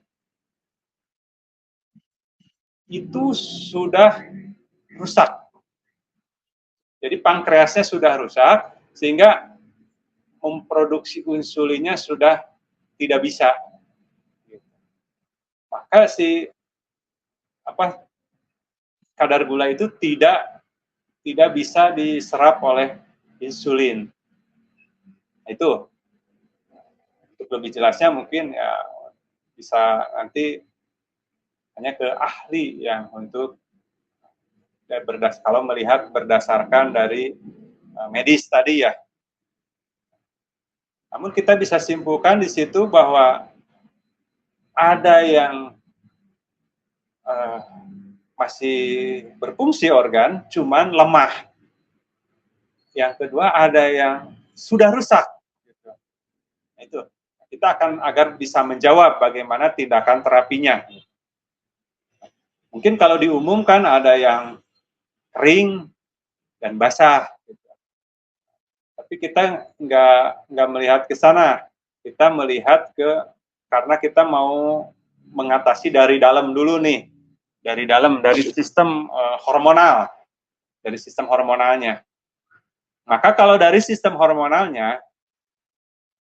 itu sudah rusak. Jadi pankreasnya sudah rusak sehingga memproduksi insulinnya sudah tidak bisa. Maka kadar gula itu tidak bisa diserap oleh insulin. Itu untuk lebih jelasnya mungkin ya bisa nanti hanya ke ahli yang untuk kalau melihat berdasarkan dari medis tadi ya. Namun kita bisa simpulkan di situ bahwa ada yang masih berfungsi organ, cuman lemah. Yang kedua ada yang sudah rusak. Gitu. Nah, itu kita akan agar bisa menjawab bagaimana tindakan terapinya. Mungkin kalau diumumkan ada yang kering dan basah. Gitu. Tapi kita nggak melihat ke sana. Kita melihat karena kita mau mengatasi dari dalam dulu nih. Dari sistem hormonal. Dari sistem hormonalnya. Maka kalau dari sistem hormonalnya,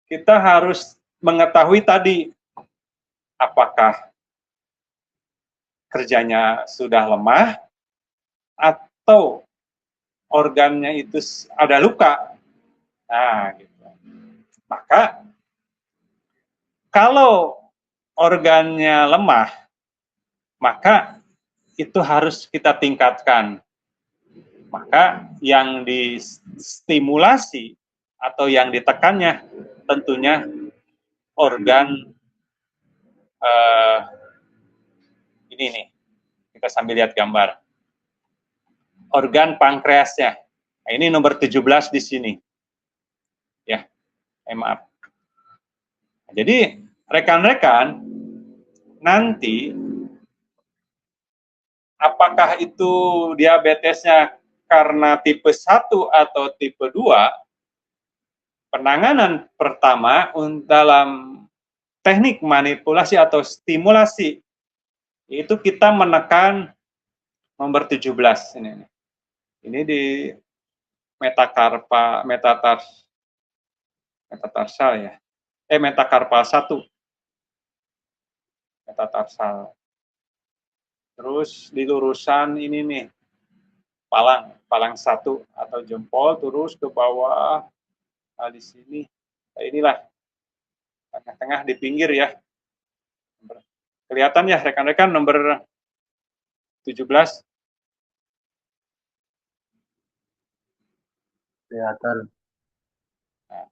kita harus mengetahui tadi apakah kerjanya sudah lemah atau organnya itu ada luka. Nah, gitu. Maka kalau organnya lemah, maka itu harus kita tingkatkan. Maka yang distimulasi atau yang ditekannya tentunya organ ini nih, kita sambil lihat gambar. Organ pankreasnya. Nah, ini nomor 17 di sini. Ya, maaf. Jadi rekan-rekan nanti apakah itu diabetesnya karena tipe 1 atau tipe 2, penanganan pertama dalam teknik manipulasi atau stimulasi itu kita menekan nomor 17 ini. Ini di metatarsal ya. Metakarpal 1. Metatarsal. Terus di lurusan ini nih. Palang 1 atau jempol terus ke bawah. Nah, di sini. Nah, inilah tengah-tengah di pinggir ya. Kelihatan ya rekan-rekan nomor 17. Kelihatan. Nah,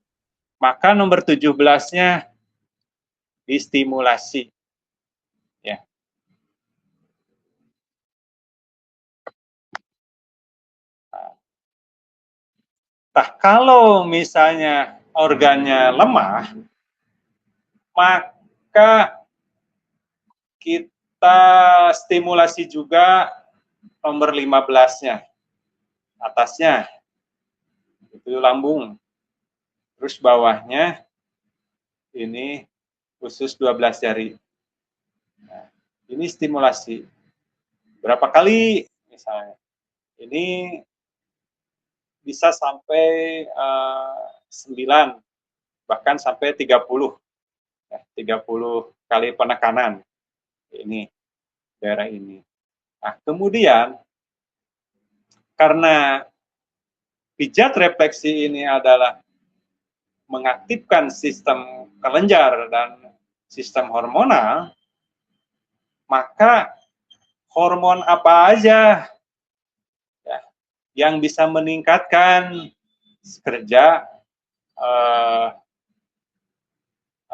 maka nomor 17-nya distimulasi. Ya. Nah, kalau misalnya organnya lemah, maka kita stimulasi juga nomor 15-nya. Atasnya itu lambung. Terus bawahnya ini usus 12 jari. Nah, ini stimulasi. Berapa kali misalnya? Ini bisa sampai 9, bahkan sampai 30. Ya, 30 kali penekanan. Ini, daerah ini. Nah, kemudian, karena pijat refleksi ini adalah mengaktifkan sistem kelenjar dan sistem hormonal, maka hormon apa aja ya, yang bisa meningkatkan kerja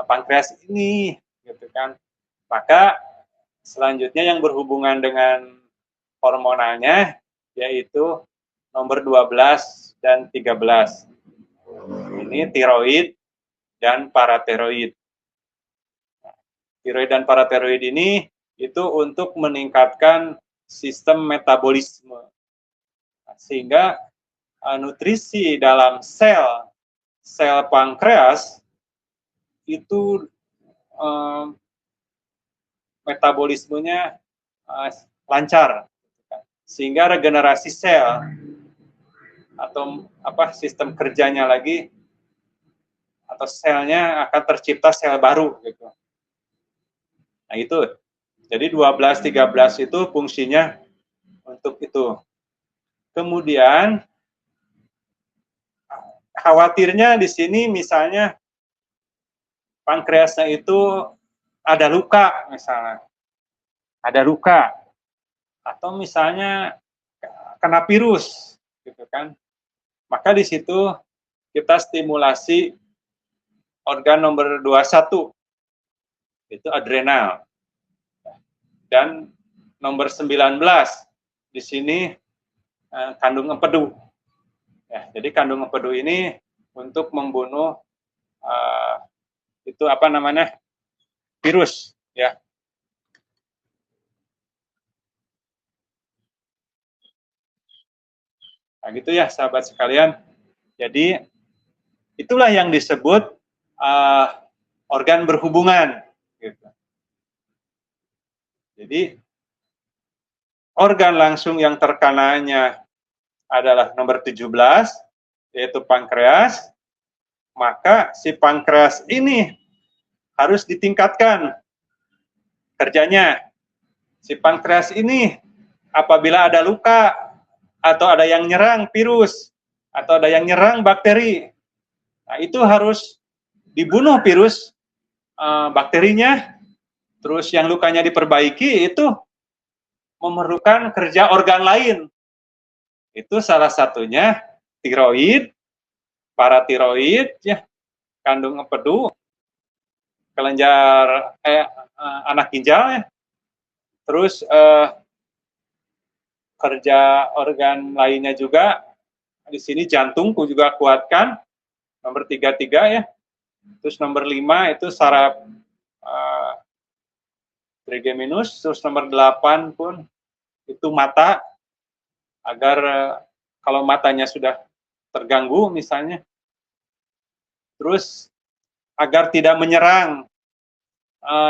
pankreas ini, gitu kan. Maka selanjutnya yang berhubungan dengan hormonalnya yaitu nomor 12 dan 13. Ini tiroid dan paratiroid. Tiroid dan paratiroid ini itu untuk meningkatkan sistem metabolisme. Sehingga nutrisi dalam sel pankreas itu metabolismenya lancar, sehingga regenerasi sel atau sistem kerjanya lagi atau selnya akan tercipta sel baru gitu. Nah itu, jadi 12, 13 itu fungsinya untuk itu. Kemudian khawatirnya di sini misalnya pankreasnya itu ada luka misalnya, ada luka, atau misalnya kena virus, gitu kan. Maka di situ kita stimulasi organ nomor 21, itu adrenal. Dan nomor 19 di sini kandung empedu. Ya, jadi kandung empedu ini untuk membunuh itu virus, ya. Nah, gitu ya sahabat sekalian. Jadi itulah yang disebut organ berhubungan, gitu. Jadi organ langsung yang terkenanya adalah nomor 17, yaitu pankreas. Maka si pankreas ini harus ditingkatkan kerjanya. Si pankreas ini apabila ada luka atau ada yang nyerang virus atau ada yang nyerang bakteri, nah itu harus dibunuh virus bakterinya. Terus yang lukanya diperbaiki, itu memerlukan kerja organ lain. Itu salah satunya tiroid, paratiroid, ya, kandung empedu, kelenjar anak ginjal, ya. Terus kerja organ lainnya juga di sini jantung juga kuatkan, nomor 33 ya. Terus nomor 5 itu saraf trigeminus. Terus nomor 8 pun itu mata, agar kalau matanya sudah terganggu misalnya, terus agar tidak menyerang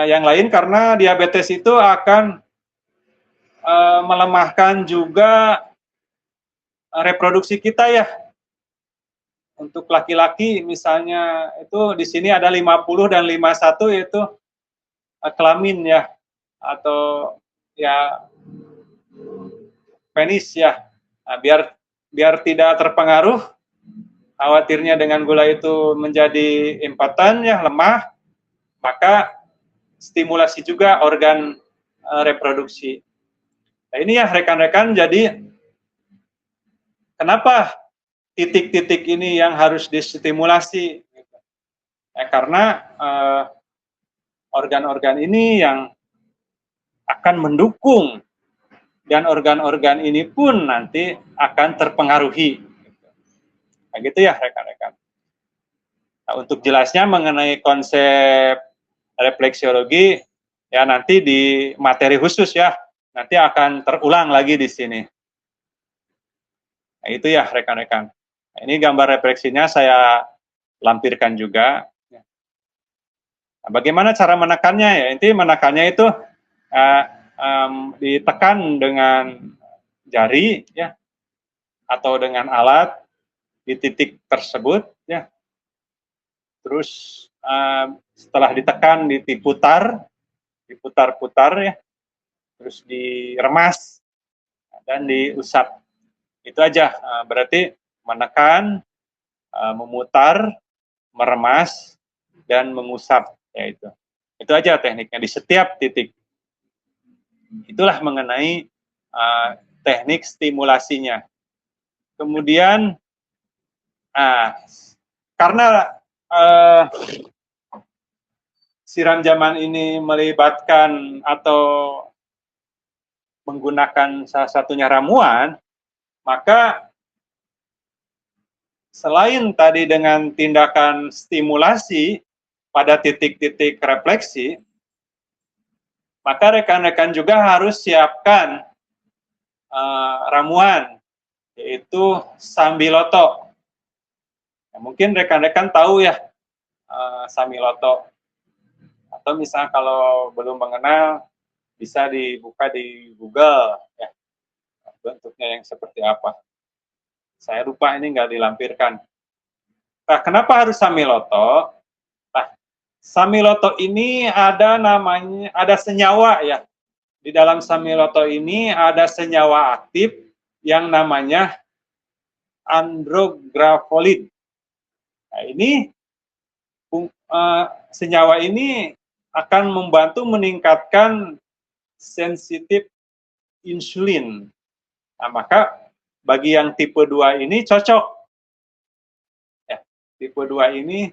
yang lain, karena diabetes itu akan melemahkan juga reproduksi kita, ya. Untuk laki-laki misalnya itu di sini ada 50 dan 51, yaitu kelamin, ya, atau ya penis, ya. Nah, biar tidak terpengaruh, khawatirnya dengan gula itu menjadi impoten, ya, lemah, maka stimulasi juga organ reproduksi. Nah, ini ya rekan-rekan, jadi kenapa titik-titik ini yang harus distimulasi? Karena organ-organ ini yang akan mendukung, dan organ-organ ini pun nanti akan terpengaruhi. Nah, gitu ya rekan-rekan. Nah, untuk jelasnya mengenai konsep refleksiologi, ya nanti di materi khusus, ya, nanti akan terulang lagi di sini. Nah, itu ya rekan-rekan. Nah, ini gambar refleksinya saya lampirkan juga. Nah, bagaimana cara menekannya? Ya, inti menekannya itu ditekan dengan jari, ya, atau dengan alat di titik tersebut, ya. Terus setelah ditekan diputar-putar, ya. Terus diremas dan diusap. Itu aja. Berarti menekan, memutar, meremas, dan mengusap. Ya itu aja tekniknya di setiap titik. Itulah mengenai teknik stimulasinya. Kemudian, karena siram jaman ini melibatkan atau menggunakan salah satunya ramuan, maka selain tadi dengan tindakan stimulasi pada titik-titik refleksi, maka rekan-rekan juga harus siapkan ramuan, yaitu Sambiloto. Ya, mungkin rekan-rekan tahu ya Sambiloto. Atau misalnya kalau belum mengenal, bisa dibuka di Google, ya, bentuknya yang seperti apa. Saya lupa, ini nggak dilampirkan. Nah, kenapa harus Sambiloto? Nah, Sambiloto ini ada senyawa ya. Di dalam Sambiloto ini ada senyawa aktif yang namanya andrografolid. Nah, ini senyawa ini akan membantu meningkatkan sensitif insulin. Nah, maka bagi yang tipe 2 ini cocok. Ya, tipe 2 ini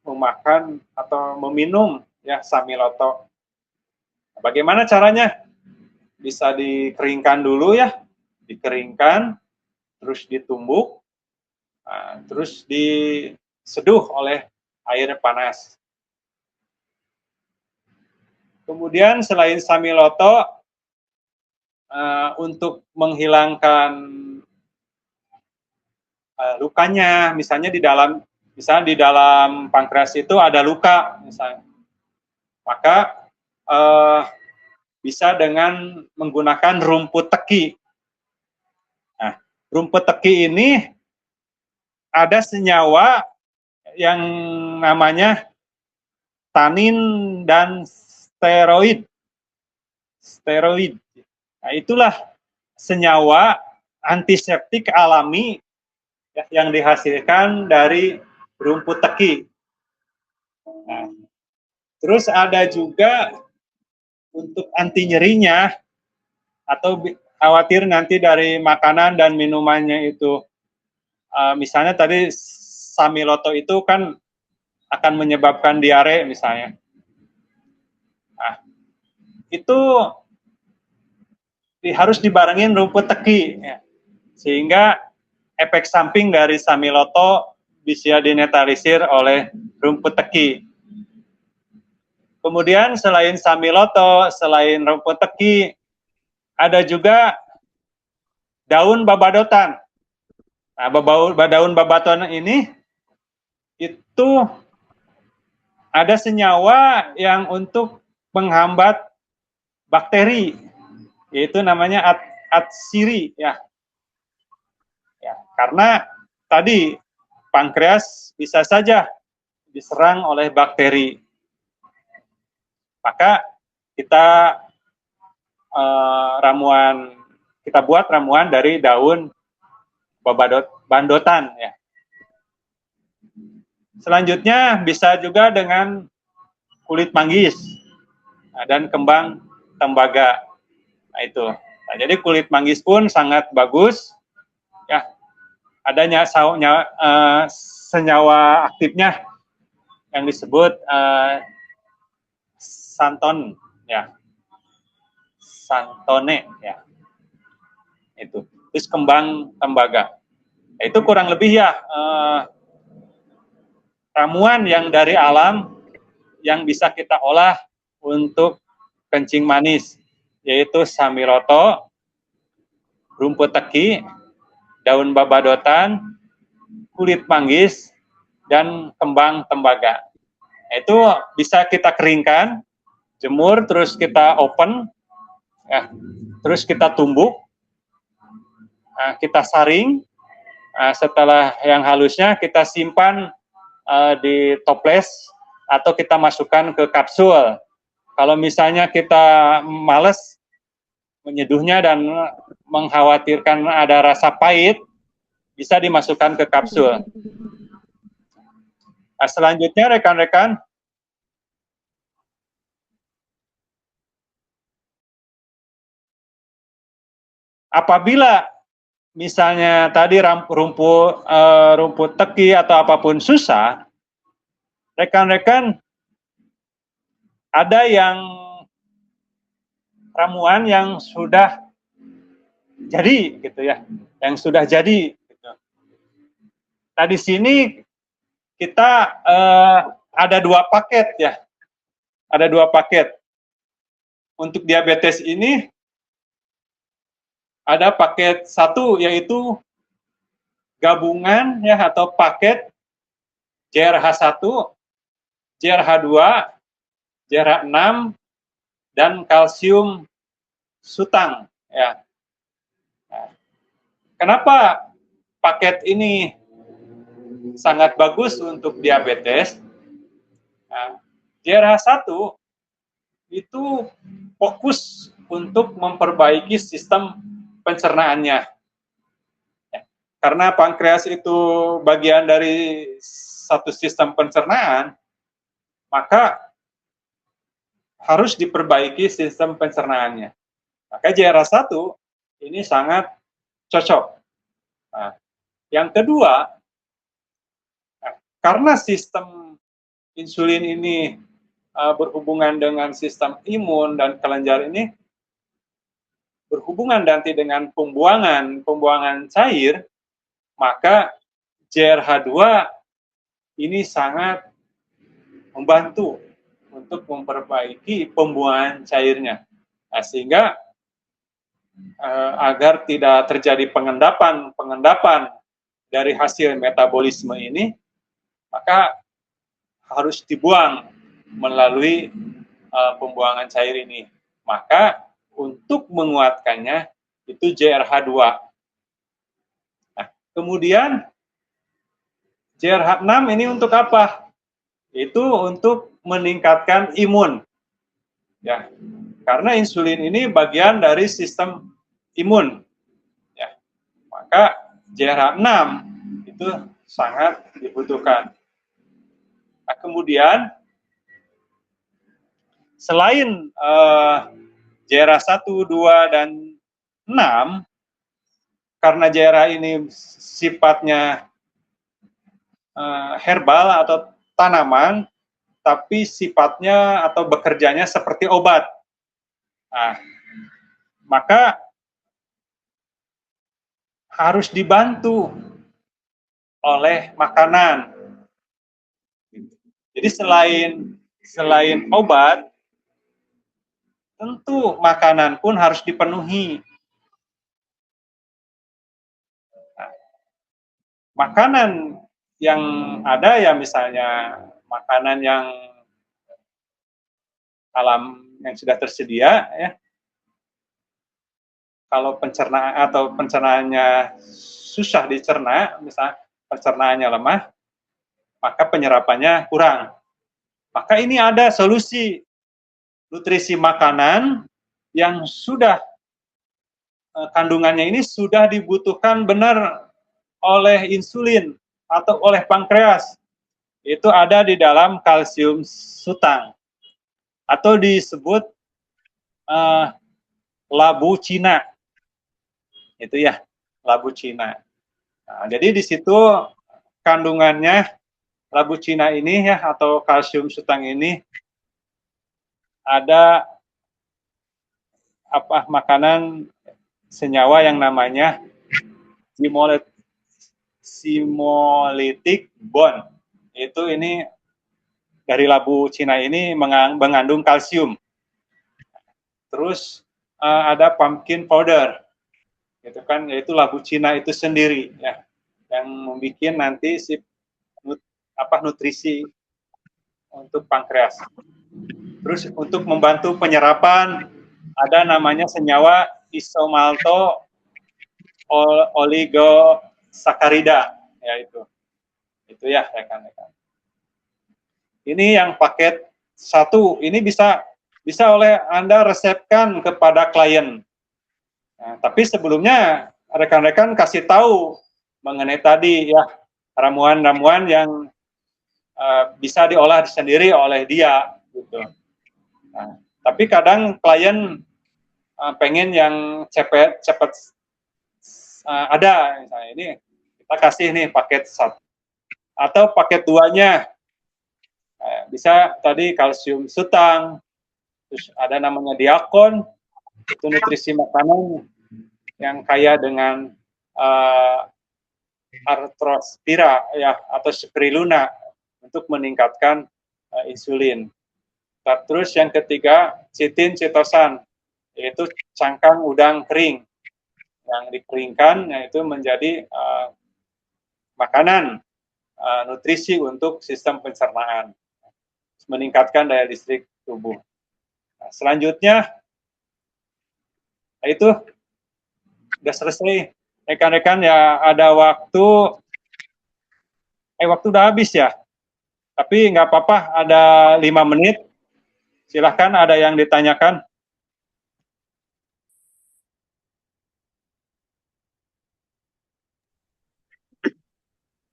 memakan atau meminum ya Sambiloto. Bagaimana caranya? Bisa dikeringkan dulu ya, dikeringkan, terus ditumbuk, terus diseduh oleh air panas. Kemudian selain Sambiloto, untuk menghilangkan lukanya, misalnya di dalam pankreas itu ada luka, misalnya, maka bisa dengan menggunakan rumput teki. Nah, rumput teki ini ada senyawa yang namanya tanin dan steroid. Nah, itulah senyawa antiseptik alami ya, yang dihasilkan dari rumput teki. Nah, terus ada juga untuk anti nyerinya, atau khawatir nanti dari makanan dan minumannya itu, misalnya tadi Sambiloto itu kan akan menyebabkan diare misalnya. Nah, itu harus dibarengin rumput teki, ya. Sehingga efek samping dari Sambiloto bisa dinetralisir oleh rumput teki. Kemudian selain Sambiloto, selain rumput teki, ada juga daun babadotan. Nah, daun babadotan ini itu ada senyawa yang untuk menghambat bakteri, yaitu namanya atsiri ya. Ya, karena tadi pankreas bisa saja diserang oleh bakteri. Maka kita buat ramuan dari daun bandotan ya. Selanjutnya bisa juga dengan kulit manggis dan kembang tembaga. Nah, itu. Nah, jadi kulit manggis pun sangat bagus ya. Adanya senyawa aktifnya yang disebut santon ya, santone ya, itu. Terus kembang tembaga. Nah, itu kurang lebih ya ramuan yang dari alam yang bisa kita olah untuk kencing manis, yaitu Sambiloto, rumput teki, daun babadotan, kulit manggis, dan kembang tembaga. Nah, itu bisa kita keringkan, jemur, terus kita open, ya, terus kita tumbuk, kita saring, setelah yang halusnya kita simpan di toples atau kita masukkan ke kapsul. Kalau misalnya kita males menyeduhnya dan mengkhawatirkan ada rasa pahit, bisa dimasukkan ke kapsul. Nah, selanjutnya rekan-rekan, apabila misalnya tadi rumput teki atau apapun susah, rekan-rekan ada yang ramuan yang sudah jadi gitu ya, yang sudah jadi gitu. Nah, di sini kita ada 2 paket ya. Ada 2 paket. Untuk diabetes ini ada paket 1 yaitu gabungan ya atau paket JRH1, JRH2, JRH6 dan kalsium sutang ya. Nah, kenapa paket ini sangat bagus untuk diabetes? Nah, JRH1 itu fokus untuk memperbaiki sistem pencernaannya. Ya, karena pankreas itu bagian dari satu sistem pencernaan, maka harus diperbaiki sistem pencernaannya. Maka JRH1 ini sangat cocok. Nah, yang kedua, karena sistem insulin ini berhubungan dengan sistem imun dan kelenjar ini berhubungan nanti dengan pembuangan cair, maka JRH2 ini sangat membantu untuk memperbaiki pembuangan cairnya. Nah, sehingga agar tidak terjadi pengendapan dari hasil metabolisme ini, maka harus dibuang melalui pembuangan cair ini. Maka untuk menguatkannya itu JRH2. Nah, kemudian JRH6 ini untuk apa? Itu untuk meningkatkan imun. Ya. Karena insulin ini bagian dari sistem imun. Ya. Maka JRH6 itu sangat dibutuhkan. Nah, kemudian selain JRH1, 2, dan 6, karena JRH ini sifatnya herbal atau tanaman, tapi sifatnya atau bekerjanya seperti obat. Nah, maka harus dibantu oleh makanan. Jadi selain obat, tentu makanan pun harus dipenuhi. Nah, makanan yang ada ya misalnya makanan yang alam yang sudah tersedia ya. Kalau pencernaannya susah dicerna, misalnya pencernaannya lemah, maka penyerapannya kurang. Maka ini ada solusi nutrisi makanan yang sudah kandungannya ini sudah dibutuhkan benar oleh insulin atau oleh pankreas. Itu ada di dalam kalsium sutang atau disebut labu Cina. Itu ya, labu Cina. Nah, jadi di situ kandungannya labu Cina ini ya atau kalsium sutang ini ada makanan senyawa yang namanya simolytic bond. Itu ini dari labu Cina ini mengandung kalsium. Terus ada pumpkin powder, itu kan yaitu labu Cina itu sendiri ya, yang membuat nanti nutrisi untuk pankreas. Terus untuk membantu penyerapan ada namanya senyawa isomalto oligosakarida ya itu ya rekan-rekan. Ini yang paket 1 ini bisa oleh Anda resepkan kepada klien. Nah, tapi sebelumnya rekan-rekan kasih tahu mengenai tadi ya ramuan-ramuan yang bisa diolah sendiri oleh dia gitu. Nah, tapi kadang klien pengen yang cepat ada misalnya ini kita kasih nih paket 1 atau paket 2-nya bisa tadi kalsium sutang, terus ada namanya diakon, itu nutrisi makanan yang kaya dengan artrospira ya atau spirulina untuk meningkatkan insulin. Terus yang ketiga chitin chitosan, yaitu cangkang udang kering yang dikeringkan, yaitu menjadi makanan nutrisi untuk sistem pencernaan, meningkatkan daya listrik tubuh. Nah, selanjutnya itu udah selesai rekan-rekan ya, ada waktu udah habis ya, tapi nggak apa-apa, ada 5 menit. Silahkan, ada yang ditanyakan.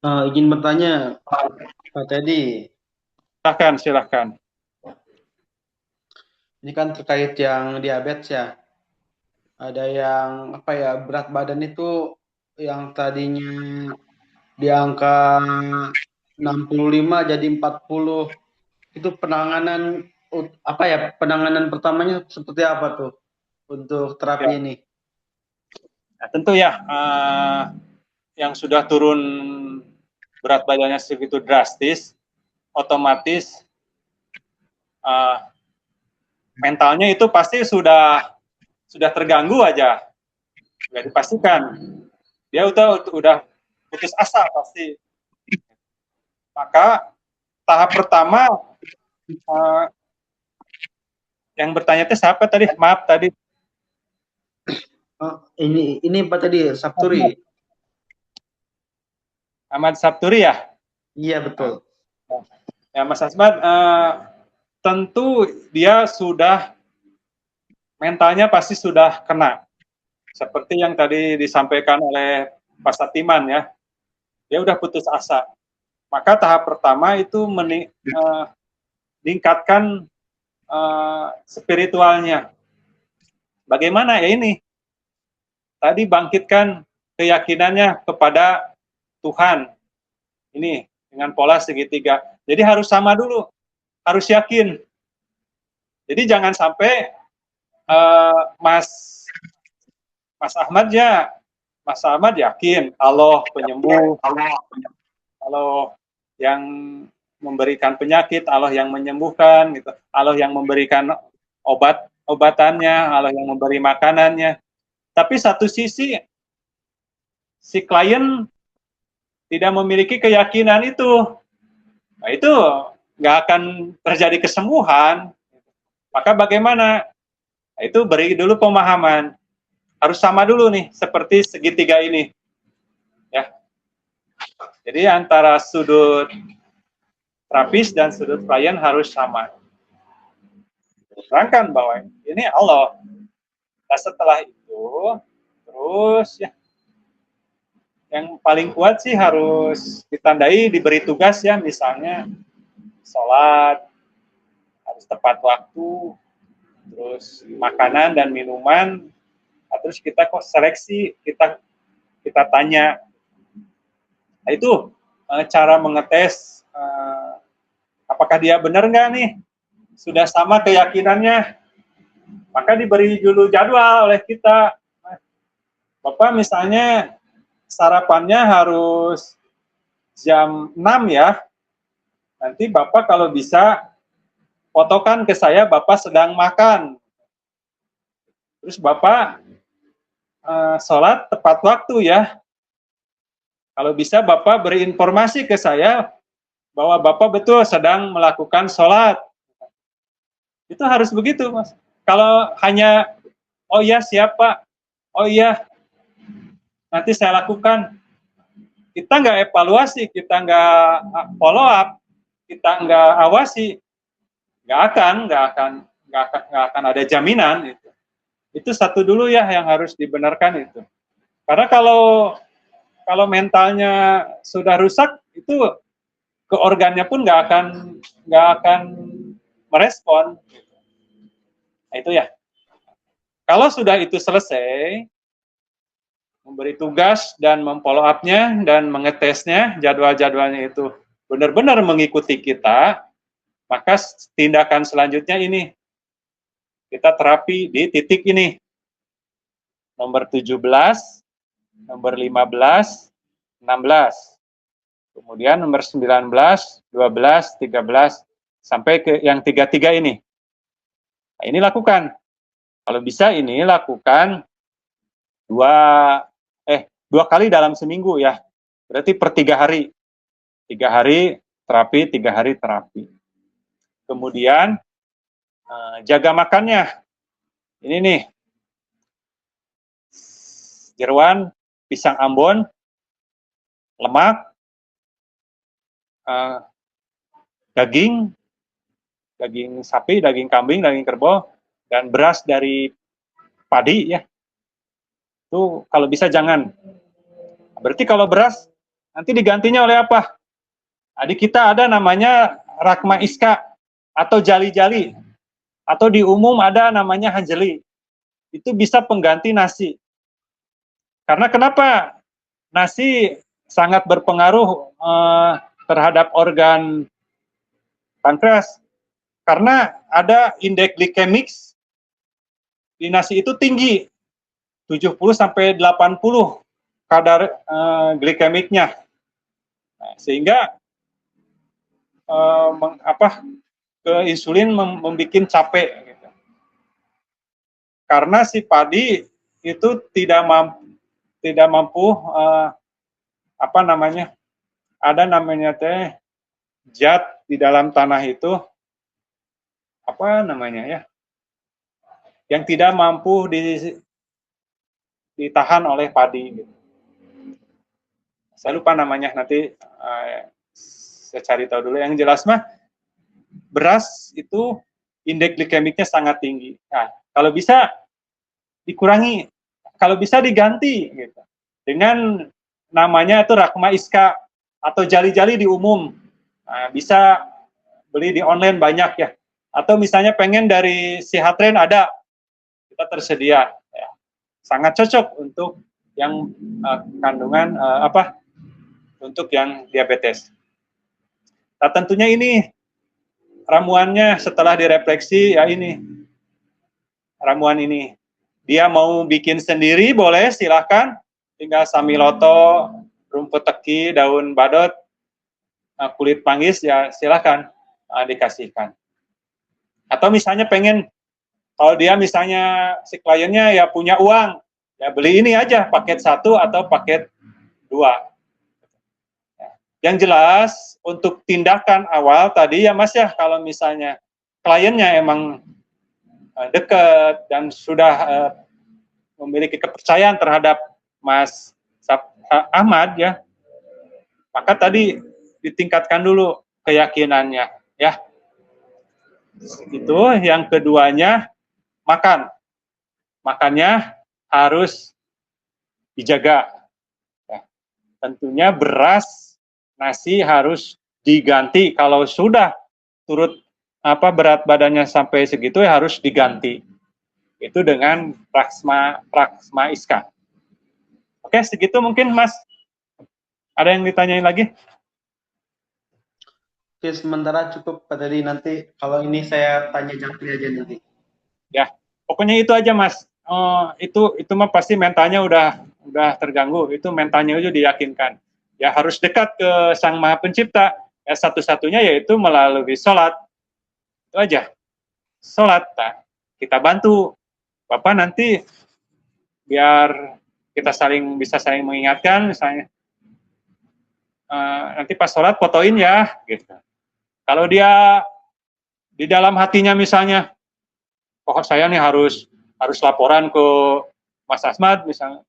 Izin bertanya, Pak Teddy. Silahkan. Ini kan terkait yang diabetes ya. Ada yang berat badan itu yang tadinya di angka 65 jadi 40. Itu penanganan penanganan pertamanya seperti apa tuh untuk terapi ini? Nah, tentu ya, yang sudah turun berat badannya segitu drastis, otomatis mentalnya itu pasti sudah terganggu aja, nggak dipastikan. Dia udah putus asa pasti. Maka tahap pertama yang bertanya itu siapa tadi? Maaf tadi. Ini Pak tadi Sapturi. Ahmad Sapturi ya? Iya betul. Ya Mas Asmad, tentu dia sudah mentalnya pasti sudah kena. Seperti yang tadi disampaikan oleh Pak Satiman ya. Dia udah putus asa. Maka tahap pertama itu meningkatkan spiritualnya. Bagaimana ya ini? Tadi bangkitkan keyakinannya kepada Tuhan. Ini dengan pola segitiga. Jadi harus sama dulu, harus yakin. Jadi jangan sampai Mas Ahmad yakin Allah penyembuh, Allah yang memberikan penyakit, Allah yang menyembuhkan, gitu. Allah yang memberikan obatannya, Allah yang memberi makanannya. Tapi satu sisi si klien tidak memiliki keyakinan itu. Nah, itu nggak akan terjadi kesembuhan. Maka bagaimana? Nah, itu beri dulu pemahaman. Harus sama dulu nih, seperti segitiga ini. Ya. Jadi antara sudut terapis dan sudut klien harus sama. Terangkan bahwa ini Allah. Nah, setelah itu, terus ya, yang paling kuat sih harus ditandai, diberi tugas ya, misalnya sholat harus tepat waktu, terus makanan dan minuman, terus kita kok seleksi, kita tanya. Nah, itu cara mengetes apakah dia benar nggak nih, sudah sama keyakinannya, maka diberi dulu jadwal oleh kita. Bapak misalnya sarapannya harus jam 6 ya. Nanti Bapak kalau bisa fotokan ke saya Bapak sedang makan. Terus Bapak sholat tepat waktu ya. Kalau bisa Bapak beri informasi ke saya bahwa Bapak betul sedang melakukan sholat. Itu harus begitu, Mas. Kalau hanya, oh iya siap Pak, oh iya, nanti saya lakukan. Kita nggak evaluasi, kita nggak follow up, kita nggak awasi, nggak akan ada jaminan. Itu satu dulu ya yang harus dibenarkan itu. Karena kalau kalau mentalnya sudah rusak, itu ke organnya pun nggak akan merespon. Nah, itu ya. Kalau sudah itu selesai, memberi tugas dan memfollow up-nya dan mengetesnya, jadwal-jadwalnya itu benar-benar mengikuti kita, maka tindakan selanjutnya ini, kita terapi di titik ini, nomor 17, nomor 15, 16, kemudian nomor 19, 12, 13, sampai ke yang 33 ini. Nah, ini lakukan. Kalau bisa ini lakukan dua kali dalam seminggu ya. Berarti per 3 hari. 3 hari terapi, 3 hari terapi. Kemudian jaga makannya. Ini nih. Jeroan, pisang Ambon, lemak, daging sapi, daging kambing, daging kerbau, dan beras dari padi ya. Itu kalau bisa jangan. Berarti kalau beras nanti digantinya oleh apa? Di kita ada namanya rakma iska atau jali-jali, atau di umum ada namanya hanjeli. Itu bisa pengganti nasi. Karena kenapa? Nasi sangat berpengaruh terhadap organ pankreas. Karena ada indeks glikemik di nasi itu tinggi. 70 sampai 80 kadar glikemiknya. Nah, sehingga ke insulin membuat capek gitu. Karena si padi itu tidak mampu ada namanya zat di dalam tanah itu yang tidak mampu ditahan oleh padi gitu. Saya lupa namanya, nanti saya cari tahu dulu. Yang jelas mah beras itu indeks glikemiknya sangat tinggi. Nah, kalau bisa dikurangi, kalau bisa diganti gitu. Dengan namanya itu rakma iska atau jali-jali di umum. Nah, bisa beli di online banyak ya. Atau misalnya pengen dari Sihatren ada, kita tersedia. Ya. Sangat cocok untuk yang kandungan untuk yang diabetes. Nah, tentunya ini ramuannya setelah direfleksi ya ini ramuan ini. Dia mau bikin sendiri boleh, silahkan. Tinggal samiloto, rumput teki, daun badut, kulit manggis ya silahkan dikasihkan. Atau misalnya pengen, kalau dia misalnya si kliennya ya punya uang, ya beli ini aja paket 1 atau paket 2. Yang jelas untuk tindakan awal tadi ya Mas ya, kalau misalnya kliennya emang dekat dan sudah memiliki kepercayaan terhadap Mas Ahmad ya, maka tadi ditingkatkan dulu keyakinannya ya. Itu yang keduanya makannya harus dijaga ya. Tentunya beras, nasi harus diganti. Kalau sudah turut berat badannya sampai segitu ya harus diganti. Itu dengan rakma iska. Oke, segitu mungkin Mas. Ada yang ditanyain lagi? Oke, sementara cukup Pak tadi, nanti kalau ini saya tanya Japri aja nanti. Ya, pokoknya itu aja Mas. Itu mah pasti mentalnya udah terganggu. Itu mentalnya aja diyakinkan. Ya harus dekat ke Sang Maha Pencipta. Ya satu-satunya yaitu melalui sholat. Itu aja. Sholat, kita bantu. Bapak nanti biar kita bisa saling mengingatkan, misalnya nanti pas sholat fotoin ya, gitu. Kalau dia di dalam hatinya misalnya, saya nih harus laporan ke Mas Ahmad misalnya.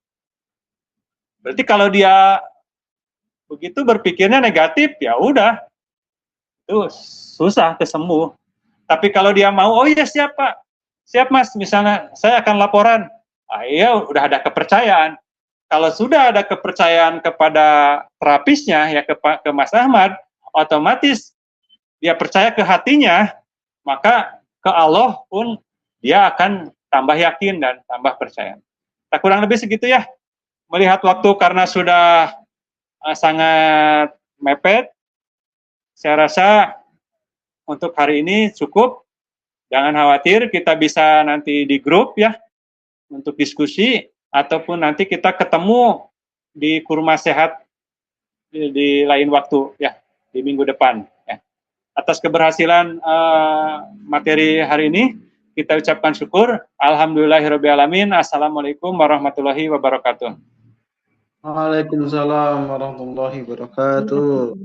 Berarti kalau dia begitu berpikirnya negatif, ya udah, itu susah kesembuh. Tapi kalau dia mau, oh iya siap Pak, siap Mas, misalnya saya akan laporan. Iya udah ada kepercayaan. kalau sudah ada kepercayaan kepada terapisnya, ya ke Mas Ahmad, otomatis dia percaya ke hatinya, maka ke Allah pun dia akan tambah yakin dan tambah percaya. Tak kurang lebih segitu ya. Melihat waktu karena sudah sangat mepet, saya rasa untuk hari ini cukup. Jangan khawatir, kita bisa nanti di grup ya untuk diskusi, ataupun nanti kita ketemu di Kurma Sehat di lain waktu ya, di minggu depan ya. Atas keberhasilan materi hari ini kita ucapkan syukur. Alhamdulillahirrabbilalamin. Assalamualaikum warahmatullahi wabarakatuh. Waalaikumsalam warahmatullahi wabarakatuh.